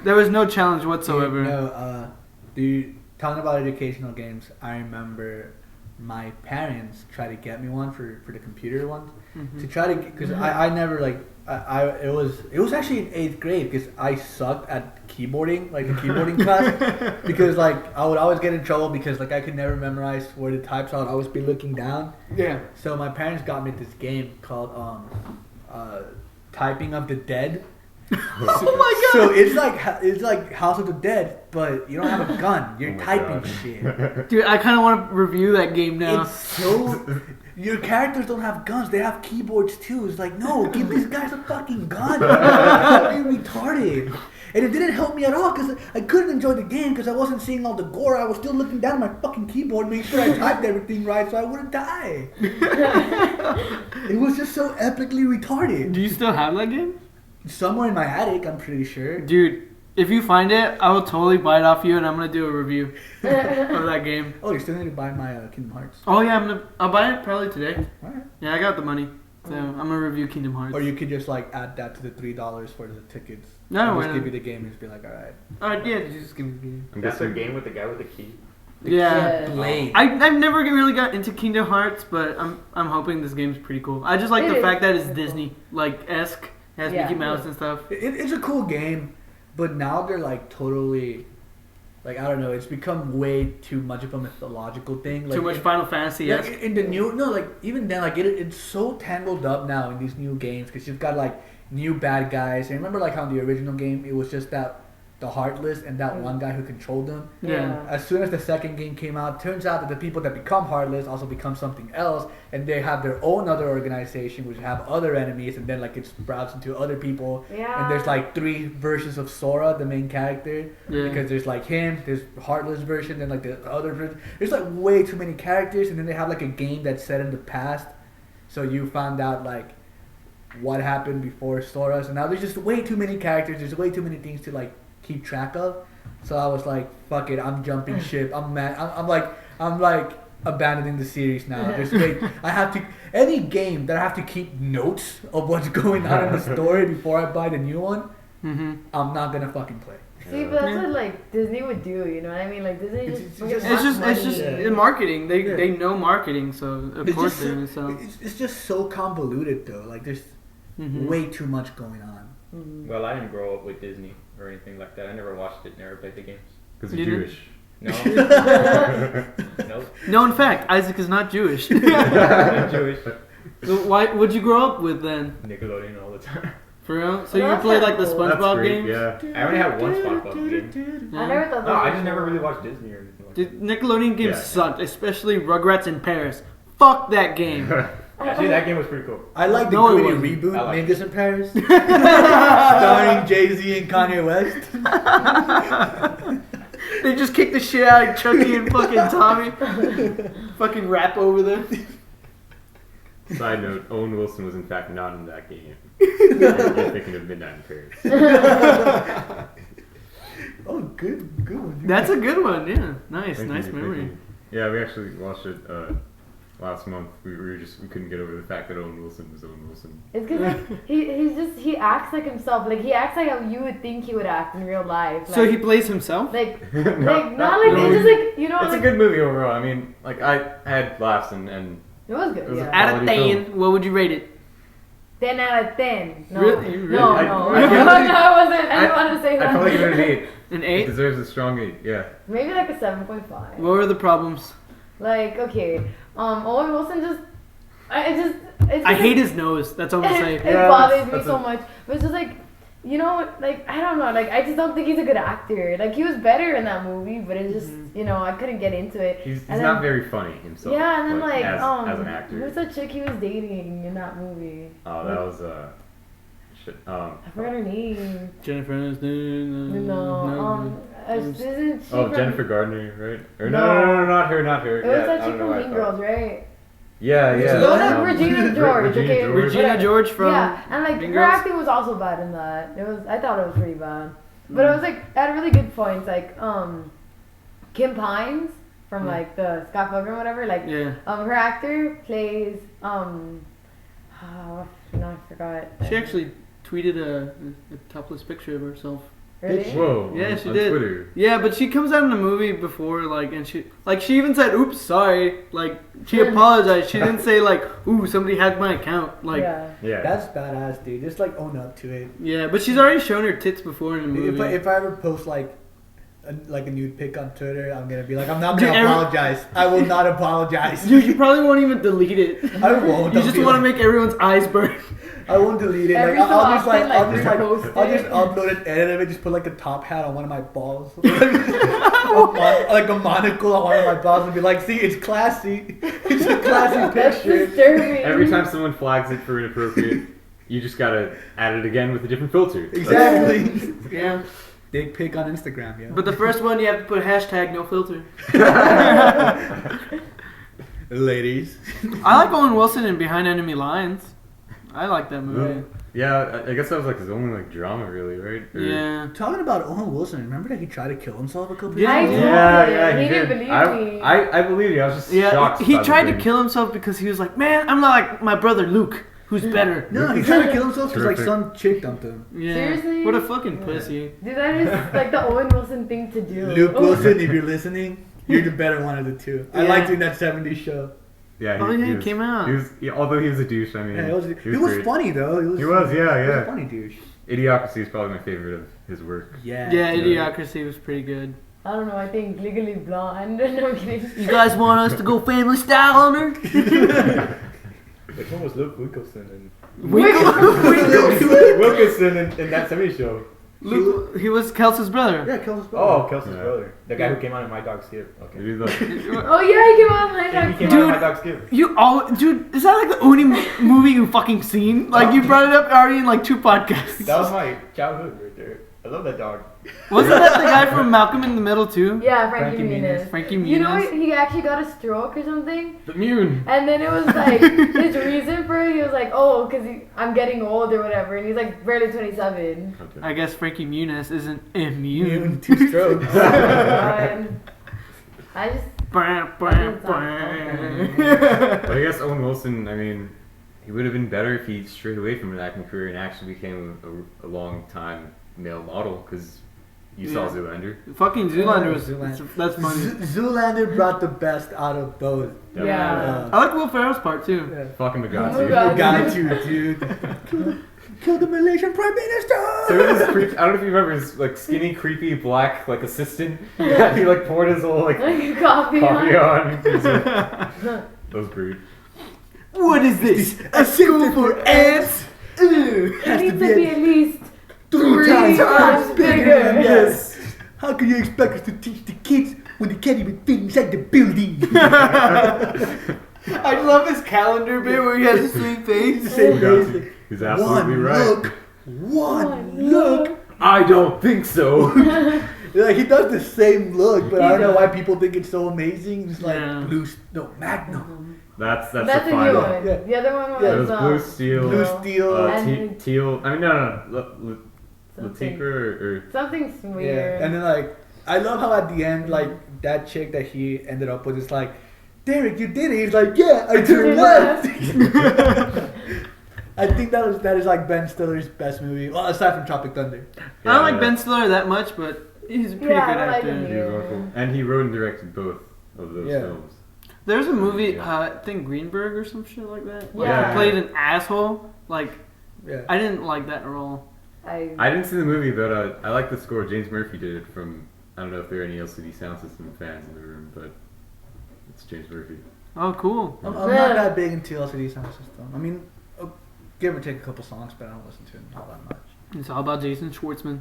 There was no challenge whatsoever. Dude, talking about educational games, I remember my parents tried to get me one for the computer ones Mhm. to try to because I never like it was actually in 8th grade because I sucked at keyboarding like a keyboarding class because like I would always get in trouble because like I could never memorize where to type, so I would always be looking down. Yeah. So my parents got me this game called Typing of the Dead. Oh my god. So it's like House of the Dead, but you don't have a gun. You're Oh my typing God. shit. Dude, I kind of want to review that game now. It's so. Your characters don't have guns. They have keyboards too. It's like, no, give these guys a fucking gun. You're retarded. And it didn't help me at all because I couldn't enjoy the game because I wasn't seeing all the gore. I was still looking down at my fucking keyboard, making sure I typed everything right so I wouldn't die. It was just so epically retarded. Do you still have that game? Somewhere in my attic, I'm pretty sure. Dude, if you find it, I will totally buy it off you and I'm going to do a review of that game. Oh, you still need to buy my Kingdom Hearts. Oh yeah, I'll buy it probably today. Alright. Yeah, I got the money. So I'm going to review Kingdom Hearts. Or you could just like add that to the $3 for the tickets. No, I'll why just not? give you the game and just be like, alright. Yeah, just give me the game. I'm That's the guessing game with the guy with the key. Yeah. Yeah. Blade. I've never really got into Kingdom Hearts, but I'm hoping this game's pretty cool. I just like It the is. fact that it's It's Disney like esque, has Yeah. Mickey Mouse and stuff. It's a cool game, but now they're like totally, like I don't know. It's become way too much of a mythological thing. Like Too much Final Fantasy esque. in the new like even then it's so tangled up now in these new games because you've got like new bad guys. And remember like how in the original game it was just that the Heartless and that one guy who controlled them. Yeah. As soon as the second game came out, turns out that the people that become Heartless also become something else, and they have their own other organization which have other enemies, and then like it sprouts into other people. Yeah. And there's like 3 versions of Sora, the main character, Yeah. because there's like him, there's Heartless version, then like the other version. There's like way too many characters, and then they have like a game that's set in the past, so you found out like what happened before Sora. So now there's just way too many characters. There's way too many things to like keep track of. So I was like, fuck it, I'm jumping ship. I'm mad. I'm like abandoning the series now. There's I have to any game that I have to keep notes of what's going on in the story before I buy the new one. Mm-hmm. I'm not gonna fucking play. See, but that's Yeah. what like Disney would do, you know what I mean? Like Disney It's- just it's fucking just- It's just Yeah. in marketing. Yeah. They know marketing, so of It's course just they're gonna sell. it's just so convoluted though. Like there's Mhm. way too much going on. Mhm. Well, I didn't grow up with Disney or anything like that. I never watched it, never played the games. because You you're did? Jewish. No. No. No, in fact, Isaac is not Jewish. I'm Jewish. So why would you grow up with then? Nickelodeon all the time. For real? So Well, you that's play like the kinda cool. That's SpongeBob great. games? Yeah. I only have one SpongeBob game. Yeah. I never thought that No, I was just never cool. really watched Disney or anything like Dude, Nickelodeon games Yeah. sucked, especially Rugrats in Paris. Fuck that game. that. Actually, that game was pretty cool. I like the No, it gritty wasn't. reboot, I like Niggas in Paris, starring Jay-Z and Kanye West. They just kick the shit out of Chucky and fucking Tommy. Fucking rap over them. Side note: Owen Wilson was in fact not in that game. You're thinking of Midnight in Paris. Oh, good one. That's a good one, yeah. Nice, Thank nice you, memory. thank you. Yeah, we actually watched it last month. We couldn't get over the fact that Owen Wilson was Owen Wilson. It's because like, he acts like himself. Like he acts like how you would think he would act in real life. Like, So he plays himself? like No, not like no, it's just like you know It's like a good movie overall. I mean, like I had laughs and it was good. It was a Yeah. Out of quality 10, what would you rate it? 10 out of 10. No, Really? Really? no, I- no. I- No, I wasn't. I didn't want to say I'd that. probably give it an 8. An It 8? deserves a strong 8. Yeah. Maybe like a 7.5. What were the problems? Like okay, Owen Wilson just, it's I hate his nose. That's all I'm It, saying. it Yeah, bothers me that's so a- much. But it's just like, you know, like I don't know, like I just don't think he's a good actor. Like he was better in that movie, but it's just you know I couldn't get into it. He's And not then- very funny himself. Yeah, and then like as an actor. who's that chick he was dating in that movie? Oh, that was shit. I forgot her name. Jennifer Aniston. No, isn't she Oh, from- Jennifer Gardner, right? Or No. no, not her. It was Yeah, that I chick don't know from why I Mean thought- Girls, right? Yeah, yeah. No, no, Regina George, Regina okay. George. Regina Whatever. George from. Yeah, and like Mean her Girls? acting was also bad in that. I thought it was pretty bad, but it was like it had really good points. Like Kim Pines from like the Scott Pilgrim or whatever. Like Yeah. her actor plays no, I forgot. She actually tweeted a topless picture of herself. Really? Whoa. Yeah, on, she on did. Twitter. Yeah, but she comes out in the movie before, like, and she even said, "Oops, sorry." Like, she apologized. She didn't say like, "Ooh, somebody hacked my account." Like, Yeah. Yeah. That's badass, dude. Just like own up to it. yeah, but she's already shown her tits before in the movie. If I ever post like a nude pic on Twitter, I'm gonna be like, I'm not gonna Dude, apologize. I will not apologize. Dude, you probably won't even delete it. I won't. You I'll just be want to like- make everyone's eyes burn. I won't delete it. Every Like, so I'll just often, like, like, repost it. I'll just upload an edit of it. Just put like a top hat on one of my balls, like a monocle on one of my balls, and be like, see, it's classy. It's a classy That's picture. disturbing. Every time someone flags it for inappropriate, you just gotta add it again with a different filter. Exactly. Yeah. Dick pic on Instagram, yeah. But the first one, you have to put hashtag no filter. Ladies. I like Owen Wilson in Behind Enemy Lines. I like that movie. Yeah, I guess that was like his only like drama, really, right? Or- Yeah. Talking about Owen Wilson, remember that he tried to kill himself a couple years Yeah. ago? Yeah, He he didn't did. believe me. I believe you. I was just Yeah, shocked. he by the tried to thing. kill himself because he was like, man, I'm not like my brother Luke, who's better. No, he tried to kill himself because like Terrific. some chick dumped him. Yeah. Seriously? What a fucking pussy. Dude, that is like the Owen Wilson thing to do. Luke Oh. Wilson, if you're listening, you're the better one of the two. I Yeah. liked doing that 70s show. Yeah, Oh, yeah, he was- came out. He was, yeah, although he was a douche. I mean, Yeah, he was great. funny though. He was, yeah, He was yeah. a funny douche. Idiocracy is probably my favorite of his work. Yeah. Yeah, Idiocracy was pretty good. I don't know, I think Legally Blonde. No, I'm kidding. You guys want us to go family style on her? Which one was Luke Wilkerson in? Winkle. Wilkerson in that 70s show. Luke, he was Kelsey's brother. Yeah, kill his Oh, brother. Kelsey's Yeah. brother. The guy who came out in My Dog Skip. Okay. He was like, Oh, yeah, he came out of my Yeah, he dog. came Dude. out in My Dog Skip. You all, dude, is that like the only movie you fucking seen? Like you brought it up already in like 2 podcasts. That was my childhood right there. I love that dog. Wasn't that the guy from Malcolm in the Middle too? Yeah, Frankie Frankie Muniz. Muniz. Frankie You know, Muniz. he actually got a stroke or something. the Mune. And then it was like, his reason for it, he was like, oh, because I'm getting old or whatever. And he's like barely 27. Okay. I guess Frankie Muniz isn't immune. Immune to strokes. Oh my God. I just, But I guess Owen Wilson, I mean, he would have been better if he strayed away from an acting career and actually became a long time male model, because you saw Yeah. Zoolander. Fucking Zoolander was Zoolander. that's funny. Zoolander brought the best out of both. yeah. I like Will Ferrell's part too. Yeah. Fucking Oh Bugatti. my God. Got you, dude. Kill the Malaysian Prime Minister. So it was creep. I don't know if you remember his like skinny, creepy black like assistant that he like poured his little like Like coffee coffee on. on. He was like, that was great. What is this? A school for ants? It Has needs to to be be at least three times bigger. Yes. How can you expect us to teach the kids when they can't even fit inside the building? I love his calendar bit where he has the same face. Same Bugatti. face. He's absolutely One right. look. One look. I don't think so. Like he does the same look, but I don't know why people think it's so amazing. It's like Yeah. Magnum, That's That's the a new final. one. Yeah. The other one It was was blue steel. blue steel. And- Teal. I mean, no. Something. Latinker or Something's Yeah, weird. and then like I love how at the end like that chick that he ended up with is like, Derek, you did it. He's like, yeah, I turned left. I think that is like Ben Stiller's best movie, well aside from Tropic Thunder. I don't like Ben Stiller that much, but he's a pretty Yeah, good I like actor. him. He was wonderful. And he wrote and directed both of those Yeah. films. There's a movie, Yeah. I think Greenberg or some shit like that. Like Yeah. he played an asshole. Like Yeah. I didn't like that role. I I didn't see the movie, but I like the score. James Murphy did it from. I don't know if there are any LCD Sound System fans in the room, but it's James Murphy. Oh, cool. I'm not that big into LCD Sound System. I mean, give or take a couple songs, but I don't listen to it all that much. It's all about Jason Schwartzman.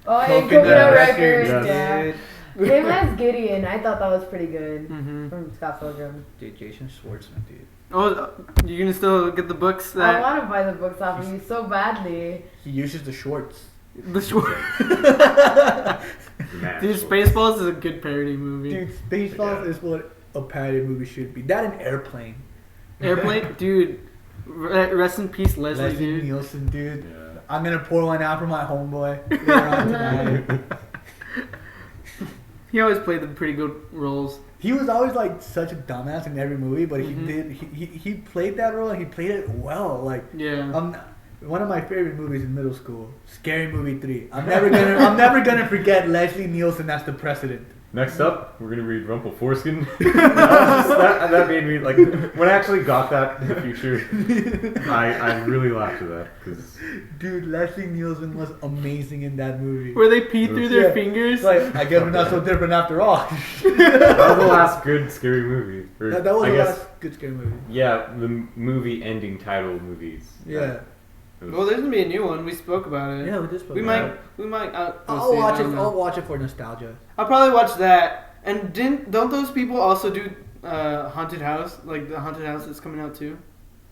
Oh, and Coconut Coconut Records, Records, yes. yeah. Him as Gideon, I thought that was pretty good. Mm-hmm. From Scott Pilgrim. Dude, Jason Schwartzman, dude. Oh, you gonna still get the books I that want to buy the books off of you so badly. He uses the shorts. the short. Matt Dude, Schwartz. Spaceballs is a good parody movie. Dude, Spaceballs Yeah. is what a parody movie should be. That and Airplane. Airplane, dude. Rest in peace, Leslie, Leslie dude. Nielsen, dude. Yeah. I'm gonna pour one out for my homeboy later on tonight. He always played the pretty good roles. He was always like such a dumbass in every movie, but Mhm. he played that role and he played it well. Like Yeah. One of my favorite movies in middle school, Scary Movie 3. I'm never gonna forget Leslie Nielsen as the president. Next up, we're gonna read Rumple Foreskin. that made me like when I actually got that in the future. I really laughed at that because dude, Leslie Nielsen was amazing in that movie. Where they pee through their fingers. Like, I guess we're not so different after all. that was the last good scary movie. Or, that was the last good scary movie. Yeah, the movie ending title movies. Yeah. Well, there's gonna be a new one. We spoke about it. Yeah, we just spoke We about it. might. I'll watch it. I'll watch it for nostalgia. I'll probably watch that. And don't those people also do Haunted House? Like the Haunted House that's coming out too.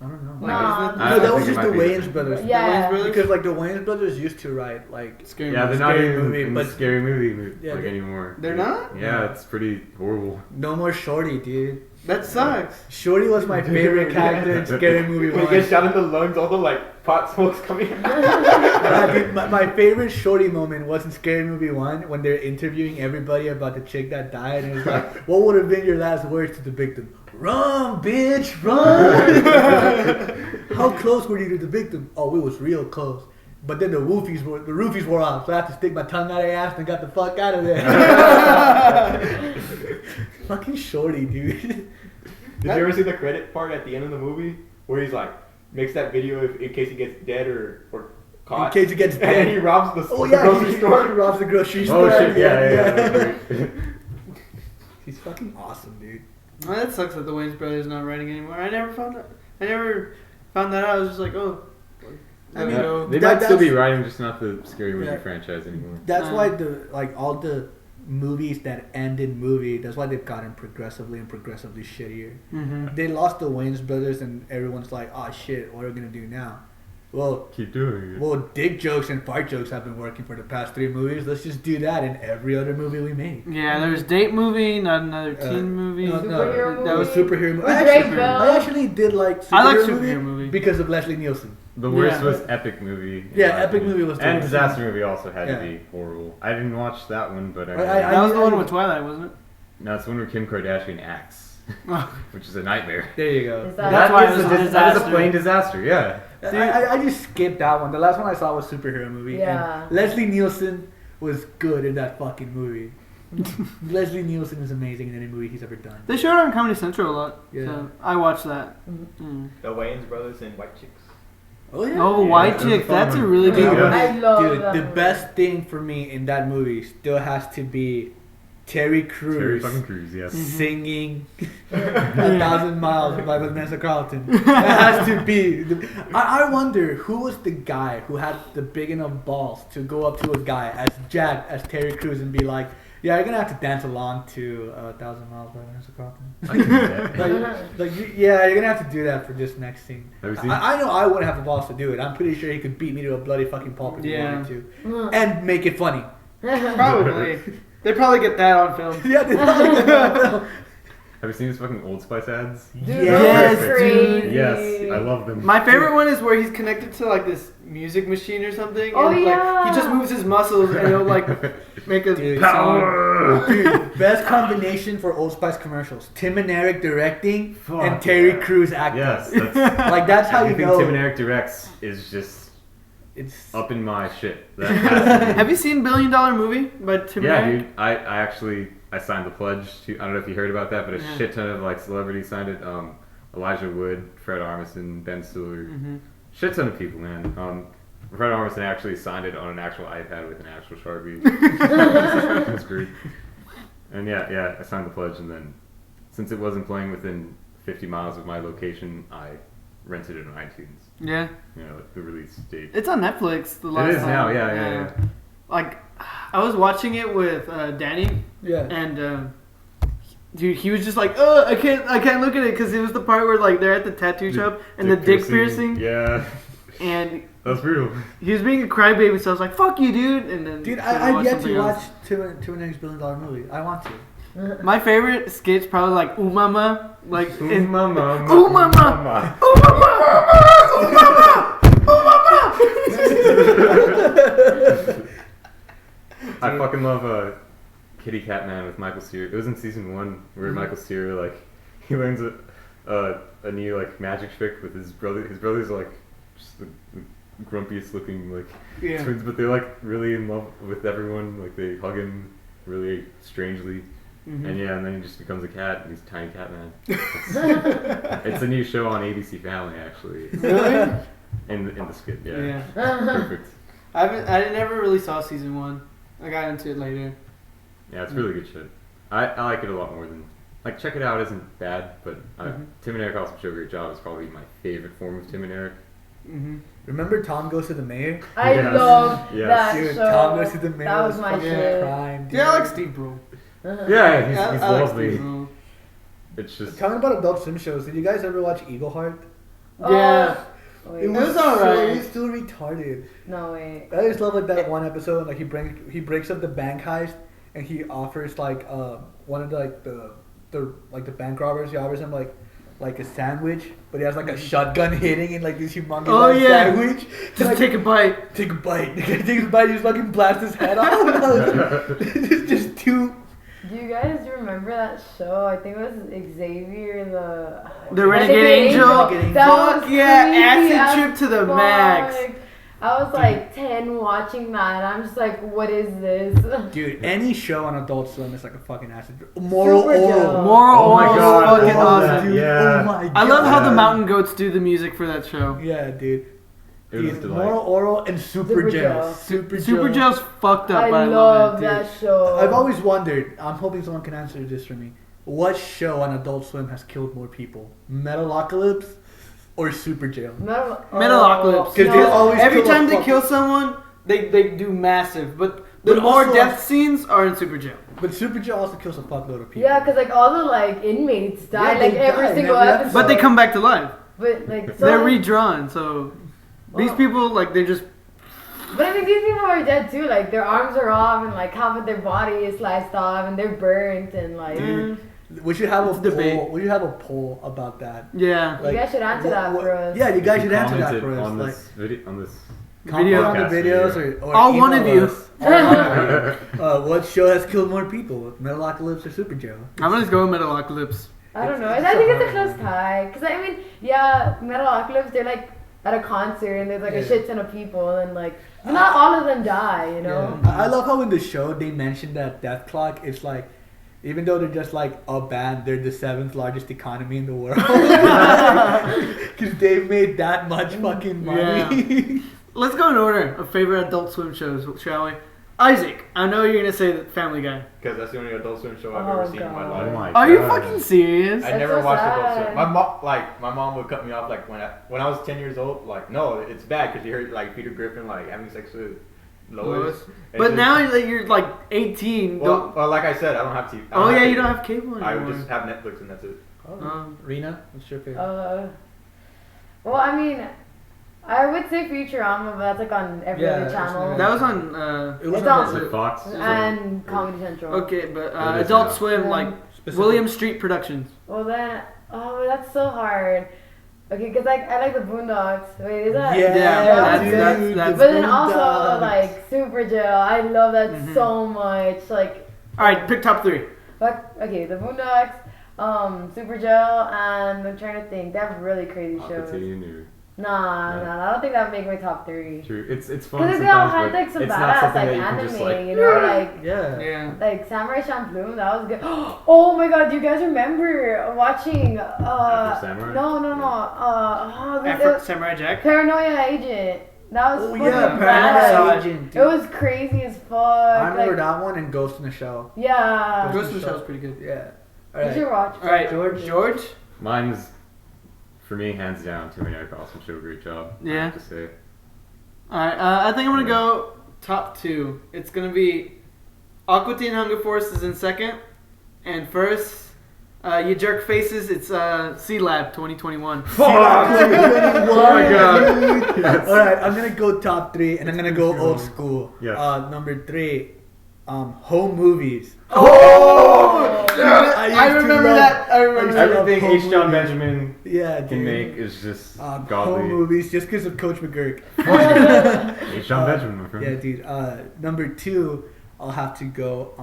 I don't know. Like, No, that was just the Wayans brothers. Yeah. The Wayans Because like the Wayans brothers used to write like Scary Yeah, movie. they're not Scary even movie, in but- the scary movie Yeah, like anymore. They're not? Yeah, it's pretty horrible. No More Shorty, dude. That sucks. Shorty was my favorite character in Scary Movie When 1. he gets shot in the lungs, all the like pot smoke's coming out. Yeah, dude, my favorite Shorty moment was in Scary Movie 1 when they're interviewing everybody about the chick that died, and it was like, what would have been your last words to the victim? Run, bitch, run! How close were you to the victim? Oh, we was real close. But then the roofies wore off, so I had to stick my tongue out of their ass and got the fuck out of there. Fucking Shorty, dude. Did you ever see the credit part at the end of the movie where he's like makes that video in case he gets dead or caught? In case he gets and dead. he robs the Yeah, grocery he store. robs the grocery Oh store. shit! Yeah. He's fucking awesome, dude. Well, that sucks that the Wayans brothers not writing anymore. I never found that out. I was just like, oh. I mean, They That- might still be that's- writing, just not the scary movie Yeah. franchise anymore. That's why all the movies that end in movie, that's why they've gotten progressively shittier. Mm-hmm. They lost the Wayans brothers and everyone's like, oh shit, what are we gonna do now? Well, Keep doing it. well, dick jokes and fart jokes have been working for the past 3 movies. Let's just do that in every other movie we make. Yeah, there was date movie, not another teen movie. Superhero That was movie. superhero movie. With Drake Bell. I actually did like I like superhero superhero movie. because of Leslie Nielsen. The worst Yeah. was Epic Movie. in Yeah, my Epic opinion. Movie was the And worst. Disaster Movie also had Yeah. to be horrible. I didn't watch that one, but I That was the one with Twilight, wasn't it? no, it's the one where Kim Kardashian acts, which is a nightmare. There you go. Is that- That's why it is was a a that is a disaster. plain disaster. Yeah. I just skipped that one. The last one I saw was superhero movie. Yeah. And Leslie Nielsen was good in that fucking movie. Leslie Nielsen is amazing in any movie he's ever done. They showed it on Comedy Central a lot. Yeah. So I watched that. Mm-hmm. Mm. The Wayans brothers and White Chicks. Oh yeah. Oh, Yeah, White that was a Chick. fun That's a one. really good Dude, one. I love dude, that the movie. best thing for me in that movie still has to be Terry Crews Terry fucking Crews, yes. singing "A Thousand Miles" by Vanessa Carlton. That has to be. I wonder who was the guy who had the big enough balls to go up to a guy as jacked as Terry Crews and be like, "Yeah, you're gonna have to dance along to "A Thousand Miles" by Vanessa Carlton." I can do that. Yeah, you're gonna have to do that for this next scene. Have you seen? I know I wouldn't have the balls to do it. I'm pretty sure he could beat me to a bloody fucking pulp if he Yeah. wanted to, Mm. and make it funny. Probably. They probably get that on film. Yeah, they probably could. Have you seen his fucking Old Spice ads? Dude, Yes, those are crazy. Yes, I love them. My favorite one is where he's connected to like this music machine or something. Oh, and, like, yeah. he just moves his muscles and he'll like make a Dude, song. Dude, best combination for Old Spice commercials: Tim and Eric directing Fuck and Terry yeah. Crews acting. Yes, that's Like that's how you anything know Tim and Eric directs is just it's. up in my shit. That has to be- Have you seen $1 Billion Movie by Tim Yeah, and Eric? dude. I actually signed the pledge to. I don't know if you heard about that, but a Yeah. shit ton of like celebrities signed it. Elijah Wood, Fred Armisen, Ben Stiller, Mm-hmm. shit ton of people, man. Fred Armisen actually signed it on an actual iPad with an actual Sharpie. That's great. And yeah, I signed the pledge, and then since it wasn't playing within 50 miles of my location, I rented it on iTunes. Yeah. You know, the release date. It's on Netflix. The last It is time. now, yeah. Like, I was watching it with Danny, Yeah. and dude, he was just like, "Oh, I can't look at it," because it was the part where like they're at the tattoo shop and the dick piercing, Yeah, and that's brutal. he was being a crybaby. So I was like, "Fuck you, dude!" And then Dude, so I I've watched yet to something else. watch Two and Next $1 Billion movie. I want to. My favorite skit's probably like "Ooh Mama," like Ooh, in, mama, Ooh Mama, mama. Ooh Mama, Ooh Mama, Ooh Mama. I fucking love Kitty Cat Man with Michael Cera. It was in season 1 where Michael Cera like he learns a new like magic trick with his brother. His brother's like just the grumpiest looking like Yeah. twins, but they're like really in love with everyone. Like they hug him really strangely. Mhm. And yeah, and then he just becomes a cat, and he's a tiny cat man. It's a new show on ABC Family, actually. Really? In the skit, yeah. Yeah. Perfect. I never really saw season 1. I got into it later. Yeah, it's really good shit. I like it a lot more than like Check It Out isn't bad, but Tim and Eric also show a great job. It's probably my favorite form of Tim and Eric. Mm-hmm. Remember Tom Goes to the Mayor? I Yes. love Yes. that Dude, show. Tom Goes to the Mayor That was my fucking shit. prime, dude. Yeah, I like Steve Brule. Yeah, he's I like lovely. Steve Brule. It's just Talking about Adult Swim shows, did you guys ever watch Eagle Heart? Yeah. Wait, It was alright. It was still retarded. no wait. I just love like that one episode. Like he breaks up the bank heist, and he offers like one of the bank robbers. He offers him like a sandwich, but he has like a shotgun hitting in like this humongous Oh, yeah. sandwich. Just Like, take a bite. take a bite. The guy takes a bite. He just fucking blasts his head off. It's just too. Do you guys remember that show? I think it was Xavier The Renegade Angel. Renegade That Fuck was yeah, creepy acid as trip to the fuck. max. I was like 10 watching that, and I'm just like, what is this? Dude, any show on Adult Swim is like a fucking acid. Moral Super Oral. dope. Moral Oh my Oral is God, fucking I love that. awesome. Dude, Yeah. oh my god. I love how the Yeah. Mountain Goats do the music for that show. Yeah, dude. it was a Dude, delight. Moral Oral and Super Super Gel. Gel. Super Gel's fucked up, I but I love it. that show. I've always wondered, I'm hoping someone can answer this for me. What show on Adult Swim has killed more people? Metalocalypse or Super Jail? Metalocalypse. 'Cause they always Every kill a time they fuck- kill someone, they do massive. But the But more also- death scenes are in Super Jail. But Super Jail also kills a fuckload of people. Yeah, because like all the like inmates die Yeah, like they every die in single every episode. episode. But they come back to life. But like so They're redrawn, so these Well- people like they just But I mean, these people are dead too. Like their arms are off, and like half of their body is sliced off, and they're burnt, and like Dude, we should have It's a debate. poll. We should have a poll about that. yeah. you guys should answer that for us. Yeah, you guys should You answer that commented for us. on Like, this video on this. comment on the podcast videos video. or All one email of you. us. All one of you. What show has killed more people? Metalocalypse or Super Jail? I'm gonna just go with Metalocalypse. I don't know. It's I think it's a so close hard. tie. Cause I mean, yeah, Metalocalypse, they're like at a concert, and there's like a Yeah. shit ton of people, and like not all of them die, you know. Yeah. I love how in the show they mentioned that Death Clock is like, even though they're just like a band, they're the 7th largest economy in the world. Because they've made that much fucking money. Let's go in order of favorite Adult Swim shows, shall we? Isaac, I know you're gonna say the Family Guy. Because that's the only Adult Swim show I've Oh, ever seen in my God. life. Oh my Are you God. fucking serious? I That's never so watched Adult sad. Swim. My mom would cut me off like when I was 10 years old. Like, no, it's bad because you heard like Peter Griffin like having sex with Lois. And But just- now that you're like 18, well, like I said, I don't have TV. I oh don't yeah, have you TV. don't have cable I anymore. would just have Netflix and that's it. Rina, what's your favorite? Well, I mean, I would say Futurama, but that's like on every Yeah, other it's channel. not- That was on. It was It's on on- Is it Fox? And Comedy Central. Okay, but It is Adult now. Swim, like Specific- William Street Productions. Well then, oh, that's so hard. Okay, cause like I like the Boondocks. Wait, is that? Yeah, that's- dude, that's- the But then also Boondocks. like Super Jail. I love that Mhm. so much. Like, All right, pick top 3. okay, the Boondocks, Super Jail, and I'm trying to think. They have really crazy shows. Opportunity. Nah, No. I don't think that would make my top 3. True. It's fun Cause sometimes, they all had but like some it's not badass something like that you can anime, just like. you know, like. Yeah. Yeah. Like Samurai Champloo, that was good. Oh my god, do you guys remember watching? After Samurai? No. Afro Samurai Jack. Paranoia Agent. That was Oh fucking yeah, badass. Paranoia Agent. dude. It was crazy as fuck. I remember like, that one and Ghost in the Shell. Yeah. Ghost in the Shell's pretty good. Yeah. All You right. should watch. All right, George. George. Mine's, for me, hands down, Tim and Eric also show a great job. I Yeah. have to say. All right, I think I'm gonna go top 2. It's gonna be Aqua Teen Hunger Force is in second, and first, you jerk faces. It's C Lab 2021. Oh my God. Yes. All right, I'm gonna go top 3, and I'm gonna go Let's old go. school. Yes. Number 3, home movies. Oh! I used to remember love- that. I remember I used that. to love Everything home H. John movies. Benjamin Yeah, dude. can make is just Home godly. movies, just because of Coach McGurk. H. John Benjamin, my friend. Yeah, dude. Number 2, I'll have to go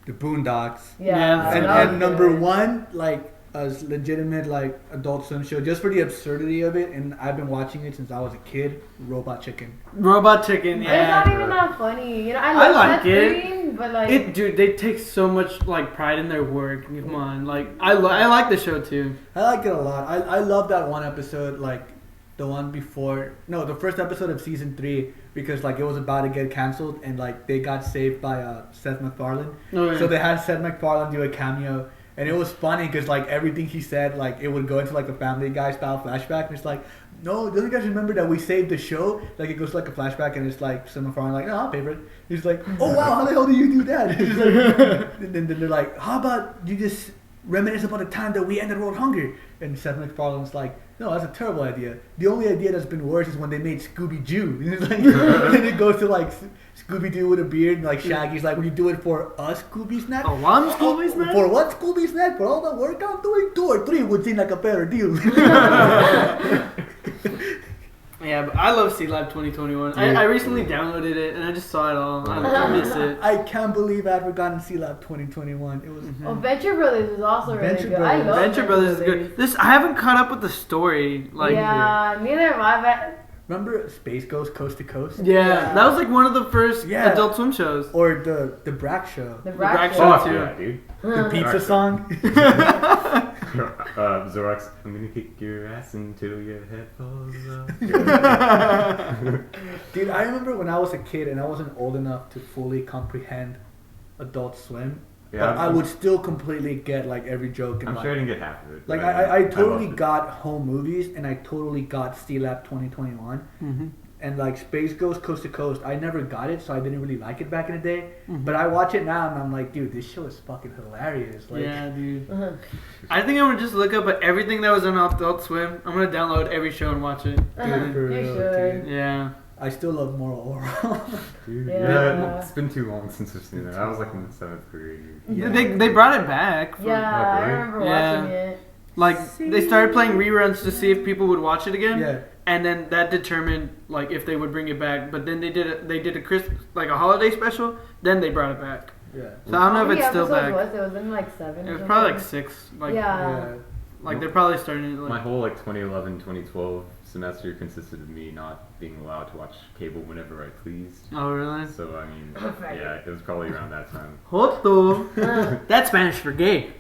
the Boondocks. Yeah. Yeah, that And, was and number good. 1, like a legitimate like Adult Swim show just for the absurdity of it, and I've been watching it since I was a kid. Robot Chicken. Robot Chicken, It's yeah. not even that funny. You know, I I love like Seth it. Green, but like, Dude, they take so much like pride in their work. Come on, like I like the show too. I like it a lot. I love that one episode, like the one before. No, the first episode of season 3, because like it was about to get canceled, and like they got saved by Seth MacFarlane. Oh, yeah. So they had Seth MacFarlane do a cameo. And it was funny because like everything he said, like it would go into like a Family Guy style flashback. And it's like, no, don't you guys remember that we saved the show? Like it goes to, like a flashback, and it's like Seth MacFarlane like, no, I'll pay for it. He's like, oh wow, how the hell do you do that? It's like, and then they're like, how about you just reminisce about the time that we ended world hunger? And Seth MacFarlane's like, no, that's a terrible idea. The only idea that's been worse is when they made Scooby-Doo. And, it's like, and it goes to like Scooby-Doo with a beard, and like Shaggy's like, will you do it for us, Scooby Snack? Oh, one Scooby Snack? For what, Scooby Snack? For all the work I'm doing? 2 or 3 would seem like a better deal. Yeah, but I love Sea Lab 2021. I recently downloaded it and I just saw it all. I miss it. I can't believe I've forgotten Sea Lab 2021. It was. oh, Venture Brothers is also really Venture good. Brothers. I love Venture Brothers is good. This I haven't caught up with the story. Like, yeah, neither have I. Remember Space Ghost Coast to Coast? yeah, that was like one of the first Yeah. Adult Swim shows. Or the Brack Show. The Brack Brack Show. Fuck too. yeah, dude. The pizza song. Zorax, I'm gonna kick your ass until your head falls off. Dude, I remember when I was a kid and I wasn't old enough to fully comprehend Adult Swim. Yeah, But I would still completely get like every joke. And I'm like, sure I didn't get half of it. like but I totally loved it. got home movies and I totally got Sea Lab 2021. Mm-hmm. And like Space Ghost Coast to Coast, I never got it, so I didn't really like it back in the day. Mhm. But I watch it now and I'm like, dude, this show is fucking hilarious. Like, Yeah, dude. Uh-huh. I think I'm gonna just look up everything that was on Adult Swim. I'm gonna download every show and watch it. dude, for You real, should. dude. Yeah. I still love Moral Oral. Dude, Yeah. yeah, it's been too long since I've seen it. I was like in the 7th grade. Yeah. They brought it back. Yeah, I really? remember Yeah. watching it. Like they started playing reruns to see if people would watch it again. Yeah. And then that determined like if they would bring it back. But then they did a Christmas like a holiday special. Then they brought it back. Yeah. So I don't know How if many it's still episodes back. Was it? Was it like 7? It was or probably like something? 6. Like Yeah. like they're probably starting it. My Like, whole like 2011, 2012 semester consisted of me not being allowed to watch cable whenever I pleased. oh really? So I mean, Perfect. yeah, it was probably around that time. Joto. That's Spanish for gay.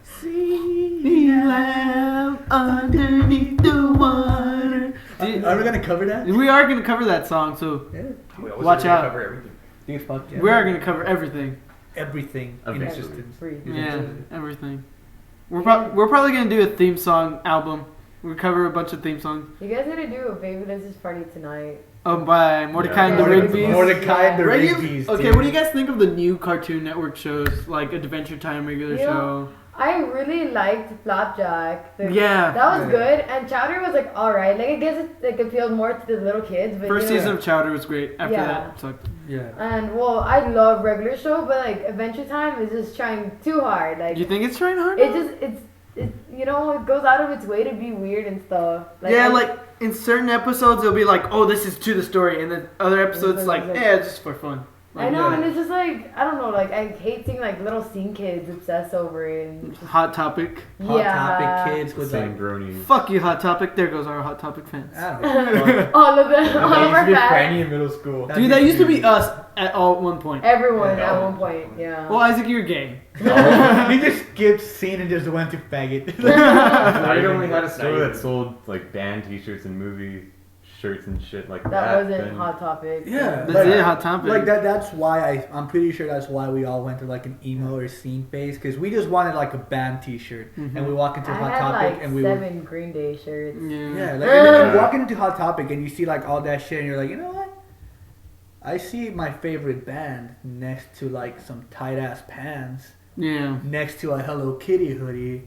Sea lamb underneath the water. Dude, Are we gonna cover that? we are gonna cover that song, so Yeah. We always Watch gonna out. Cover everything. Dude, fuck yeah. we are gonna cover everything. Everything in Eventually. existence. Free. Yeah, everything. We're probably gonna do a theme song album. We cover a bunch of theme songs. You guys gotta do a Baby This Is Party tonight. Oh, by Mordecai and the Yeah. Rigby's. Mordecai and the Regular- Rigby's. Okay, dude. what do you guys think of the new Cartoon Network shows like Adventure Time, regular You know, show? I really liked Flapjack. Yeah. That was Yeah. good, and Chowder was like alright. Like I guess it like appealed more to the little kids. But First you know, season of Chowder was great. After Yeah. that, it sucked. Yeah. And well, I love regular show, but like Adventure Time is just trying too hard. Like Do you think it's trying hard? it you know, it goes out of its way to be weird and stuff. yeah, I- like in certain episodes, it'll be like, "Oh, this is to the story," and then other episodes, like, Like- "Yeah, it's just for fun." I Like, know, yeah. and it's just like I don't know, like I hate seeing like little scene kids obsess over it. And Hot Topic. Hot yeah. Topic kids with Same like. grony. Fuck you, Hot Topic. There goes our Hot Topic fans. I don't know. all of them, all I of used to our be fans, franny in middle school. That Dude, that used to be us at one point. everyone Yeah. at one point. Yeah. Well, Isaac, you're gay. He just skipped scene and just went to faggot. I only had a store that sold like band T-shirts and movie shirts and shit like that. That wasn't then- Hot Topic. Yeah. That's it, Hot Topic. Like that's why I'm pretty sure that's why we all went to like an emo or scene phase, because we just wanted like a band T-shirt, and we walk into I Hot had Topic like and we 7 Green Day shirts. Yeah. yeah, like, and then you walk into Hot Topic and you see like all that shit and you're like, you know what? I see my favorite band next to like some tight ass pants, Yeah. next to a Hello Kitty hoodie.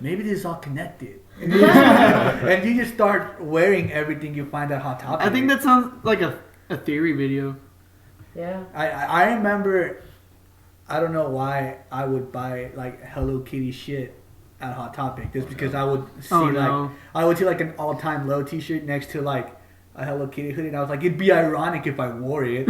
Maybe this is all connected. And you just start wearing everything you find at Hot Topic. I think that sounds like a theory video. Yeah. I remember, I don't know why I would buy like Hello Kitty shit at Hot Topic, just because I would see Oh, no. I would see like an all time low T-shirt next to like a Hello Kitty hoodie, and I was like, it'd be ironic if I wore it.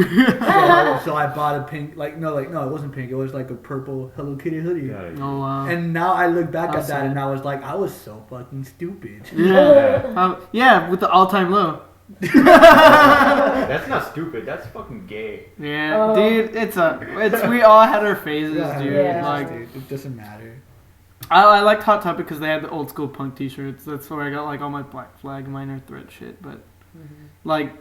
So I bought a pink, no, it wasn't pink. It was like a purple Hello Kitty hoodie. Oh wow. And now I look back at that, and I was like, I was so fucking stupid. Yeah, with the all-time low. That's not stupid. That's fucking gay. Yeah, dude, we all had our phases, dude. Yeah. Like, Dude, it doesn't matter. I liked Hot Topic because they had the old school punk T-shirts. That's where I got like all my Black Flag minor threat shit. But like,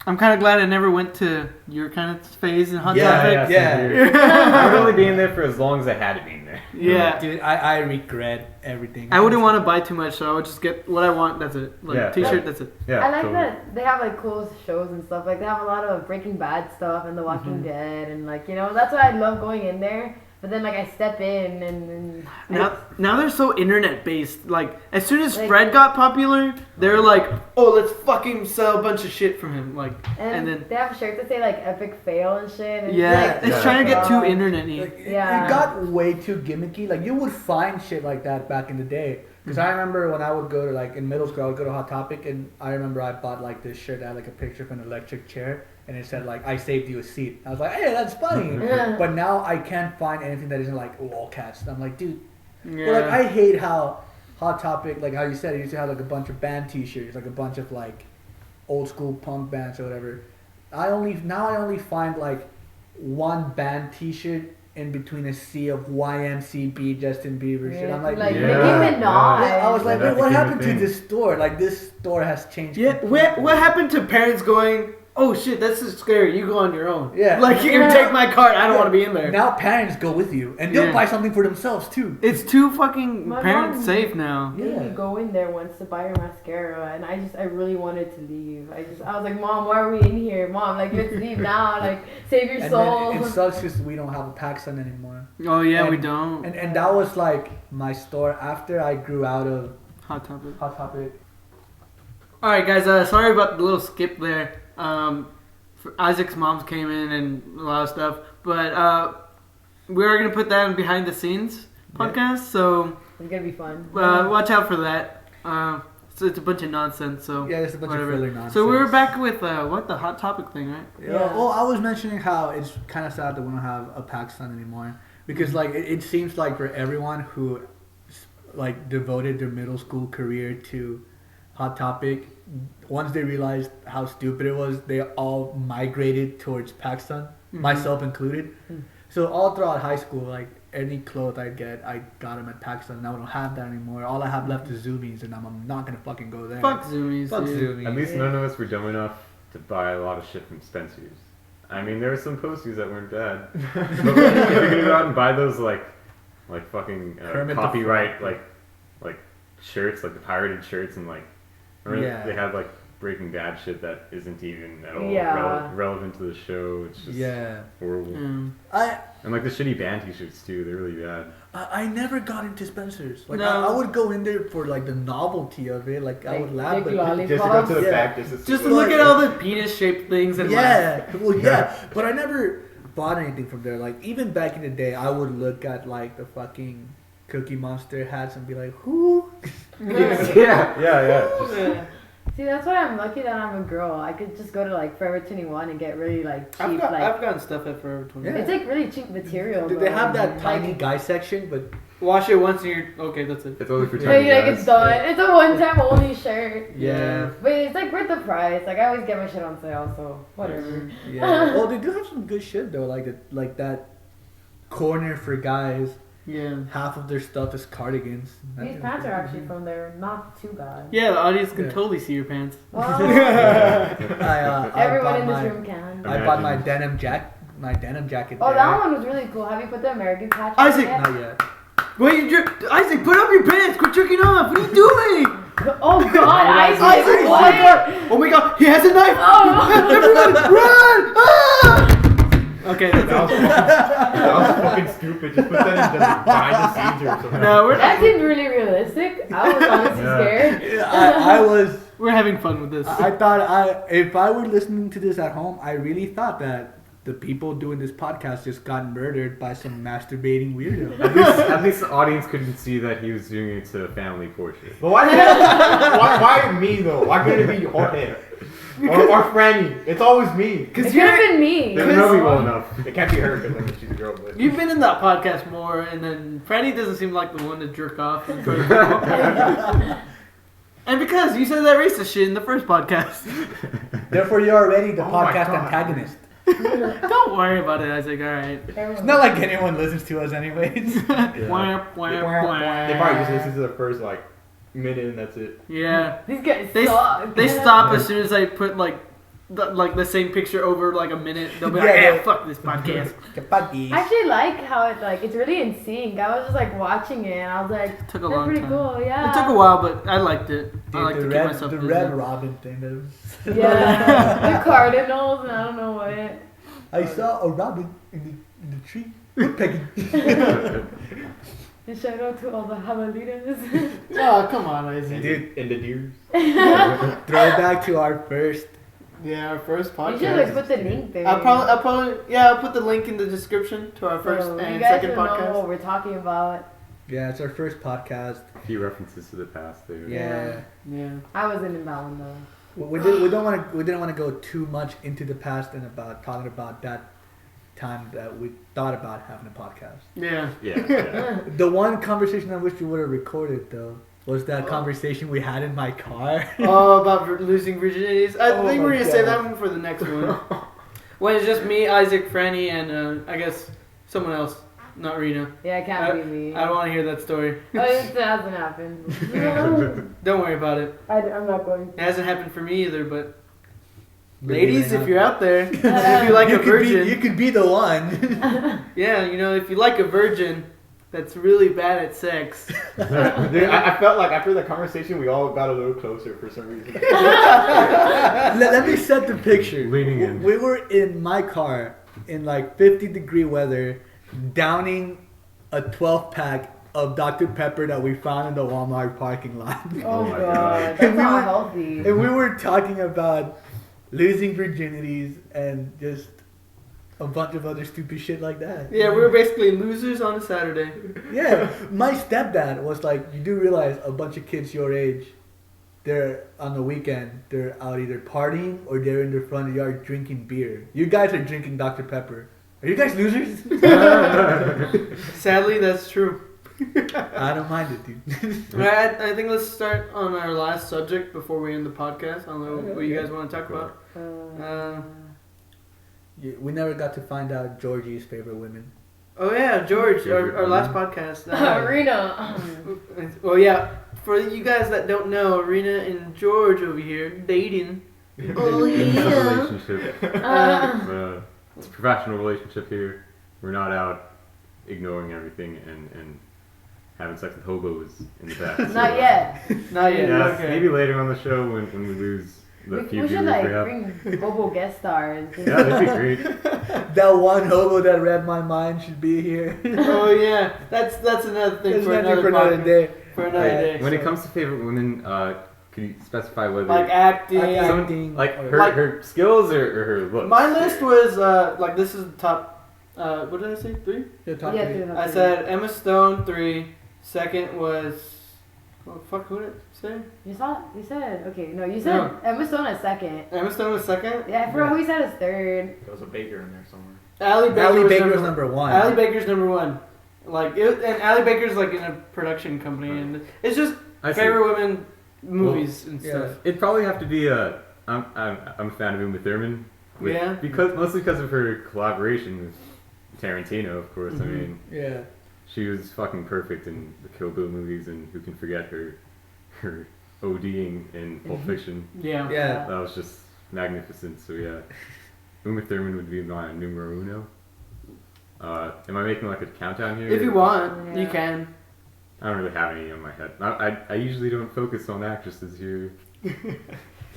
I'm kind of glad I never went to your kind of phase in Hot Topic. I've only been there for as long as I had to be in there. Yeah, Dude, I regret everything. I wouldn't want to buy too much, so I would just get what I want. That's it. Like T-shirt. That's it. Yeah, I like totally. that they have like cool shows and stuff. Like they have a lot of Breaking Bad stuff and The Walking Dead, and like that's why I love going in there. But then like I step in and now they're so internet based. Like as soon as Fred got popular, they're like, oh, let's fucking sell a bunch of shit from him. Like and then they have shirts that say like epic fail and shit. And it's trying to get too internet-y. Like, it got way too gimmicky. Like you would find shit like that back in the day. Because I remember when I would go to like in middle school, I would go to Hot Topic, and I remember I bought like this shirt that had like a picture of an electric chair, and it said like, I saved you a seat. I was like, hey, that's funny. But now I can't find anything that isn't like lolcats. I'm like, dude. But like I hate how Hot Topic, like how you said, it used to have like a bunch of band T-shirts, like a bunch of like old school punk bands or whatever. I only find like one band T-shirt in between a sea of YMCB Justin Bieber shit. I'm like Nicki Minaj. I was like, wait, what happened to this store? Like this store has changed. Yeah, what happened to parents going, oh shit, that's just scary. You go on your own. Yeah. Like, you can take my card. I don't want to be in there. Now parents go with you, and they'll buy something for themselves, too. It's too fucking My parent mom safe now. made me go in there once to buy her mascara, and I really wanted to leave. I was like, Mom, why are we in here? Mom, like, let's leave now. Like, save your soul. Then it sucks because we don't have a PacSun anymore. Oh, yeah, we don't. And that was, like, my store after I grew out of Hot Topic. Alright, guys, sorry about the little skip there. Isaac's moms came in and a lot of stuff, but we are gonna put that in behind the scenes podcast, so it's gonna be fun. Watch out for that. So it's a bunch of nonsense. So yeah, it's a bunch of filler nonsense. So we were back with the Hot Topic thing, right? Yeah. Well, I was mentioning how it's kind of sad that we don't have a PacSun anymore because like it seems like for everyone who like devoted their middle school career to Hot Topic, once they realized how stupid it was, they all migrated towards PacSun, myself included. So all throughout high school, like any clothes I get, I got them at PacSun. Now I don't have that anymore. All I have left is Zoomies, and I'm not gonna fucking go there. Fuck Zoomies. Fuck dude. Zoomies. At least none of us were dumb enough to buy a lot of shit from Spencer's. I mean, there were some posties that weren't bad. But if you're gonna go out and buy those like fucking copyright like shirts, like the pirated shirts, and like they have like Breaking Bad shit that isn't even at all relevant to the show. It's just horrible. And like the shitty band T-shirts too, they're really bad. I never got into Spencer's. Like No. I would go in there for like the novelty of it. Like I would laugh, but Just to go to the back, Just to look at all the penis-shaped things and laugh. But I never bought anything from there. Like even back in the day, I would look at like the fucking Cookie Monster hats and be like, who? Yeah. See, that's why I'm lucky that I'm a girl. I could just go to like Forever 21 and get really like cheap. I've gotten stuff at Forever 21. It's like really cheap material. They have that tiny guy section, but wash it once and you're okay. That's it. It's only for like tiny guys. it's done. It's a one-time only shirt. Yeah. But it's like worth the price. Like I always get my shit on sale, so whatever. Yeah. Well, they do have some good shit though. Like that corner for guys. Yeah. Half of their stuff is cardigans. These pants are actually from there, not too bad. Yeah, the audience can totally see your pants. Well, I everyone in bought this room can. I bought my denim jacket. Oh, that one was really cool. Have you put the American patch on Isaac! yet? Not yet. Wait, Isaac, put up your pants! Quit jerking off! What are you doing? Oh God, Isaac! Isaac! Oh my god! Oh my god! He has a knife! Oh. Everyone, run! Ah! Okay, That was fucking stupid. Just put that in the behind the scenes or something. No, That seemed really realistic. I was honestly scared. I was. we're having fun with this. I thought if I were listening to this at home, I really thought that the people doing this podcast just got murdered by some masturbating weirdo. At least the audience couldn't see that he was doing it to a family portrait. But why me though? Why couldn't it be Jorge? Or Franny? It's always me. It could have been me. They know me well enough. It can't be her because I mean she's a girl. But You've been in that podcast more, and then Franny doesn't seem like the one to jerk off. And because you said that racist shit in the first podcast. Therefore, you're already the Oh my podcast God. antagonist. Don't worry about it, Isaac. All right. It's not like anyone listens to us anyways. Wah, wah, wah. they probably just listen to the first like minute and that's it. Yeah. These guys They suck. stop as soon as I put like the same picture over like a minute. They'll be like, Yeah, "Yeah, fuck this podcast." I actually like how it's really in sync. I was just like watching it and I was like, It took a that's long pretty time. cool, yeah. It took a while, but I liked it. I like Dude, to the keep red, myself the busy. red robin thing. That was... Yeah, the Cardinals and I don't know what. I saw a robin in the tree. Woodpecking. And shout out to all the javelinas. Oh, come on, Isaac. Dude. And the deers. Throwback to our first. Yeah, our first You podcast. should like put the link there. I'll put the link in the description to our first so and you guys second will know podcast. what we're talking about. Yeah, it's our first podcast. A few references to the past there. Yeah. Yeah. I wasn't in that one though. We didn't want to go too much into the past and about talking about that time that we thought about having a podcast. Yeah. Yeah. The one conversation I wish we would have recorded though was that conversation we had in my car. Oh, about losing virginities. I think we're my gonna save God. that one for the next one. When it's just me, Isaac, Franny, and I guess someone else, not Rina. Yeah, it can't be me. I don't want to hear that story. Oh, it hasn't happened. Don't worry about it. I'm not going. It hasn't happened for me either, but Maybe ladies, they if you're have- out there, if you like a virgin, you could be the one. yeah, if you like a virgin that's really bad at sex. Dude, I felt like after the conversation we all got a little closer for some reason. Let me set the picture. Leaning in. We were in my car in like 50-degree weather, downing a 12-pack of Dr. Pepper that we found in the Walmart parking lot. Oh my god, God. that's And we not were- healthy. And we were talking about losing virginities and just a bunch of other stupid shit like that. Yeah, we were basically losers on a Saturday. Yeah, my stepdad was like, you do realize a bunch of kids your age, they're on the weekend, they're out either partying or they're in their front yard drinking beer. You guys are drinking Dr. Pepper. Are you guys losers? Sadly, that's true. I don't mind it, dude. Alright, I think let's start on our last subject before we end the podcast. I don't know what you guys want to talk about. We never got to find out Georgie's favorite women. Oh yeah, George, Favorite our last woman? podcast. Rina. Well, yeah, for you guys that don't know, Rina and George over here dating. Oh It's a yeah. relationship. It's a professional relationship here. We're not out ignoring everything and having sex with hobos in the back. Not yet. Not yet. Yeah, Okay. maybe later on the show when we lose the few We should viewers like we have. bring Bobo guest stars. Yeah, that'd be great. That one hobo that read my mind should be here. Oh yeah, that's another thing That's for nothing another for another podcast. day. For another day. When it comes to favorite women, can you specify whether Like acting. Like some- acting, like or- her, Like- her skills or her looks? My list was like this is the top. What did I say? 3. Yeah, talk Yeah, to me. dude, I said Emma Stone 3. Second was. Oh fuck! Who did I say? You said okay. No, you said No. Emma Stone as second. Emma Stone was second. Yeah, I forgot who he said as third. There was a baker in there somewhere. Allie Baker, Allie was Baker was number one. Allie Baker's number 1. And Allie Baker's like in a production company, and it's just I see. favorite women movies and yeah. stuff. It'd probably have to be I'm a fan of Uma Thurman. Yeah. Mostly because of her collaboration with Tarantino, of course. I mean, Yeah. she was fucking perfect in the Kill Bill movies, and who can forget her ODing in Pulp Fiction? Yeah. Yeah. That was just magnificent. So yeah, Uma Thurman would be my numero uno. Am I making like a countdown here? If you want, you Yeah. can. I don't really have any on my head. I usually don't focus on actresses here.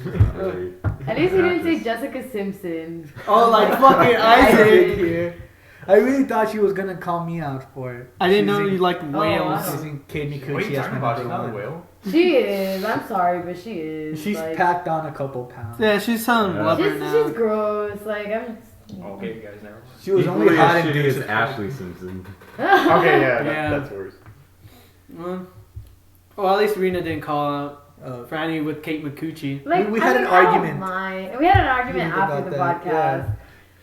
Really. At least you didn't say Actress. Jessica Simpson. Oh, like fucking Isaac here. I really thought she was gonna call me out for it. I didn't know Choosing- you liked whales. wow. Choosing Kate What are Miccuci you as talking my about? She's number not a one. whale. She is. I'm sorry, but she is. She's like, packed on a couple pounds. Yeah, she's selling Yeah. blubber She's now. gross. Like I'm. Okay, you guys never. She was only Equally hot as and shitty as dudes. Ashley Simpson. Okay, yeah, Yeah. that's worse. Well, at least Rina didn't call out Franny with Kate Miccuci. Like, We had an I don't argument. mind. We had an argument About after the that, podcast. yeah.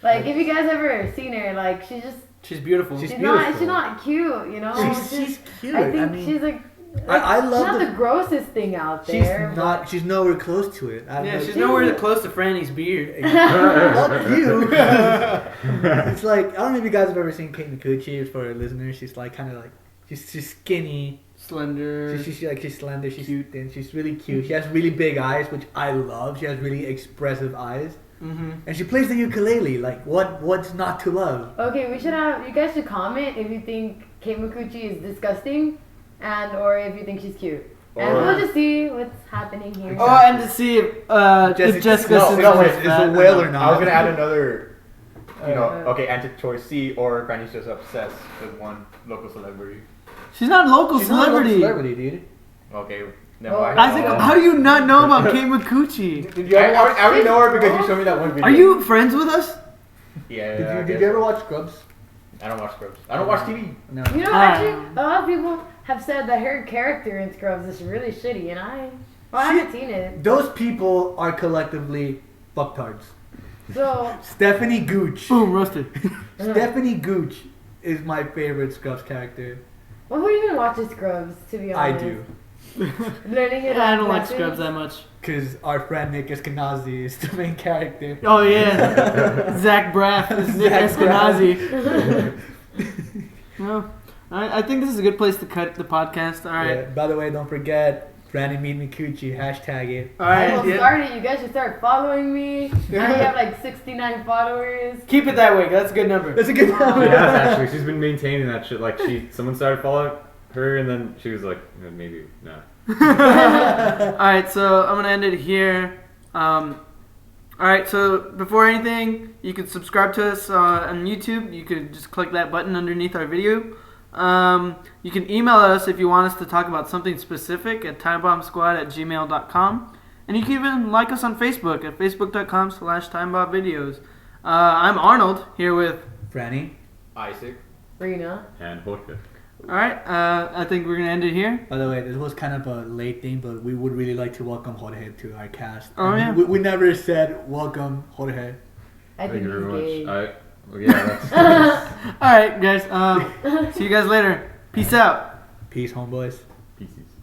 Like, if you guys ever seen her, like, she's just She's beautiful. She's she's beautiful. not cute, you know. She's cute. I think mean, she's like I she's love not the- the grossest thing out she's there. not. She's nowhere close to it. Yeah, she's She's- nowhere close to Franny's beard. Fuck you. It's like, I don't know if you guys have ever seen Kate Miccuci. For our listeners, she's like kind of like she's skinny. Slender. She's slender. She's cute and she's really cute. She has really big eyes, which I love. She has really expressive eyes, and she plays the ukulele. Like what's not to love? Okay, you guys should comment if you think Kate Miccuci is disgusting, or if you think she's cute. And Or- we'll just see what's happening here. Oh, and to see if Jessica No, Simpson no, wait, is a whale or not? I was gonna add another. Uh, Okay, answer choice C, or Franny's just obsessed with one local celebrity. She's not a local She's not a celebrity. celebrity, dude. Okay, never Oh. mind. Isaac, how do you not know about Kate Miccuci? Did you ever watch? I already know her because you showed me that one video. Are you friends with us? Yeah. Did you ever watch Scrubs? I don't watch Scrubs. I don't watch TV. No. You know, actually, a lot of people have said that her character in Scrubs is really shitty, and I haven't seen it. Those people are collectively fucktards. So, Stephanie Gooch. Boom, roasted. Stephanie Gooch is my favorite Scrubs character. well, who even watches Scrubs, to be I honest? do. Learning it I on don't like lessons? Scrubs that much. Because our friend Nick Eskenazi is the main character. Oh yeah, Zach Braff is Nick Zach Eskenazi. No, I think this is a good place to cut the podcast. All right, Yeah, by the way, don't forget, Franny Meet Miccuci, hashtag it. all I right. will Yeah. start it. You guys should start following me. Now you have like 69 followers. Keep it that way. That's a good number. That's a good She number. has actually. She's been maintaining that shit. Like someone started following her, and then she was like, maybe no. Alright, so I'm gonna end it here. Alright, so before anything, you can subscribe to us on YouTube. You could just click that button underneath our video. You can email us if you want us to talk about something specific at timebombsquad@gmail.com. And you can even like us on Facebook at facebook.com/timebombvideos. I'm Arnold, here with... Franny. Isaac. Rina. And Jorge. Alright, I think we're gonna end it here. By the way, this was kind of a late thing, but we would really like to welcome Jorge to our cast. Oh, And yeah. We never said welcome Jorge. I Thank think you very he's much. gay. Well, yeah, that's Alright, guys, see you guys later. Peace out. Peace, homeboys. pieces.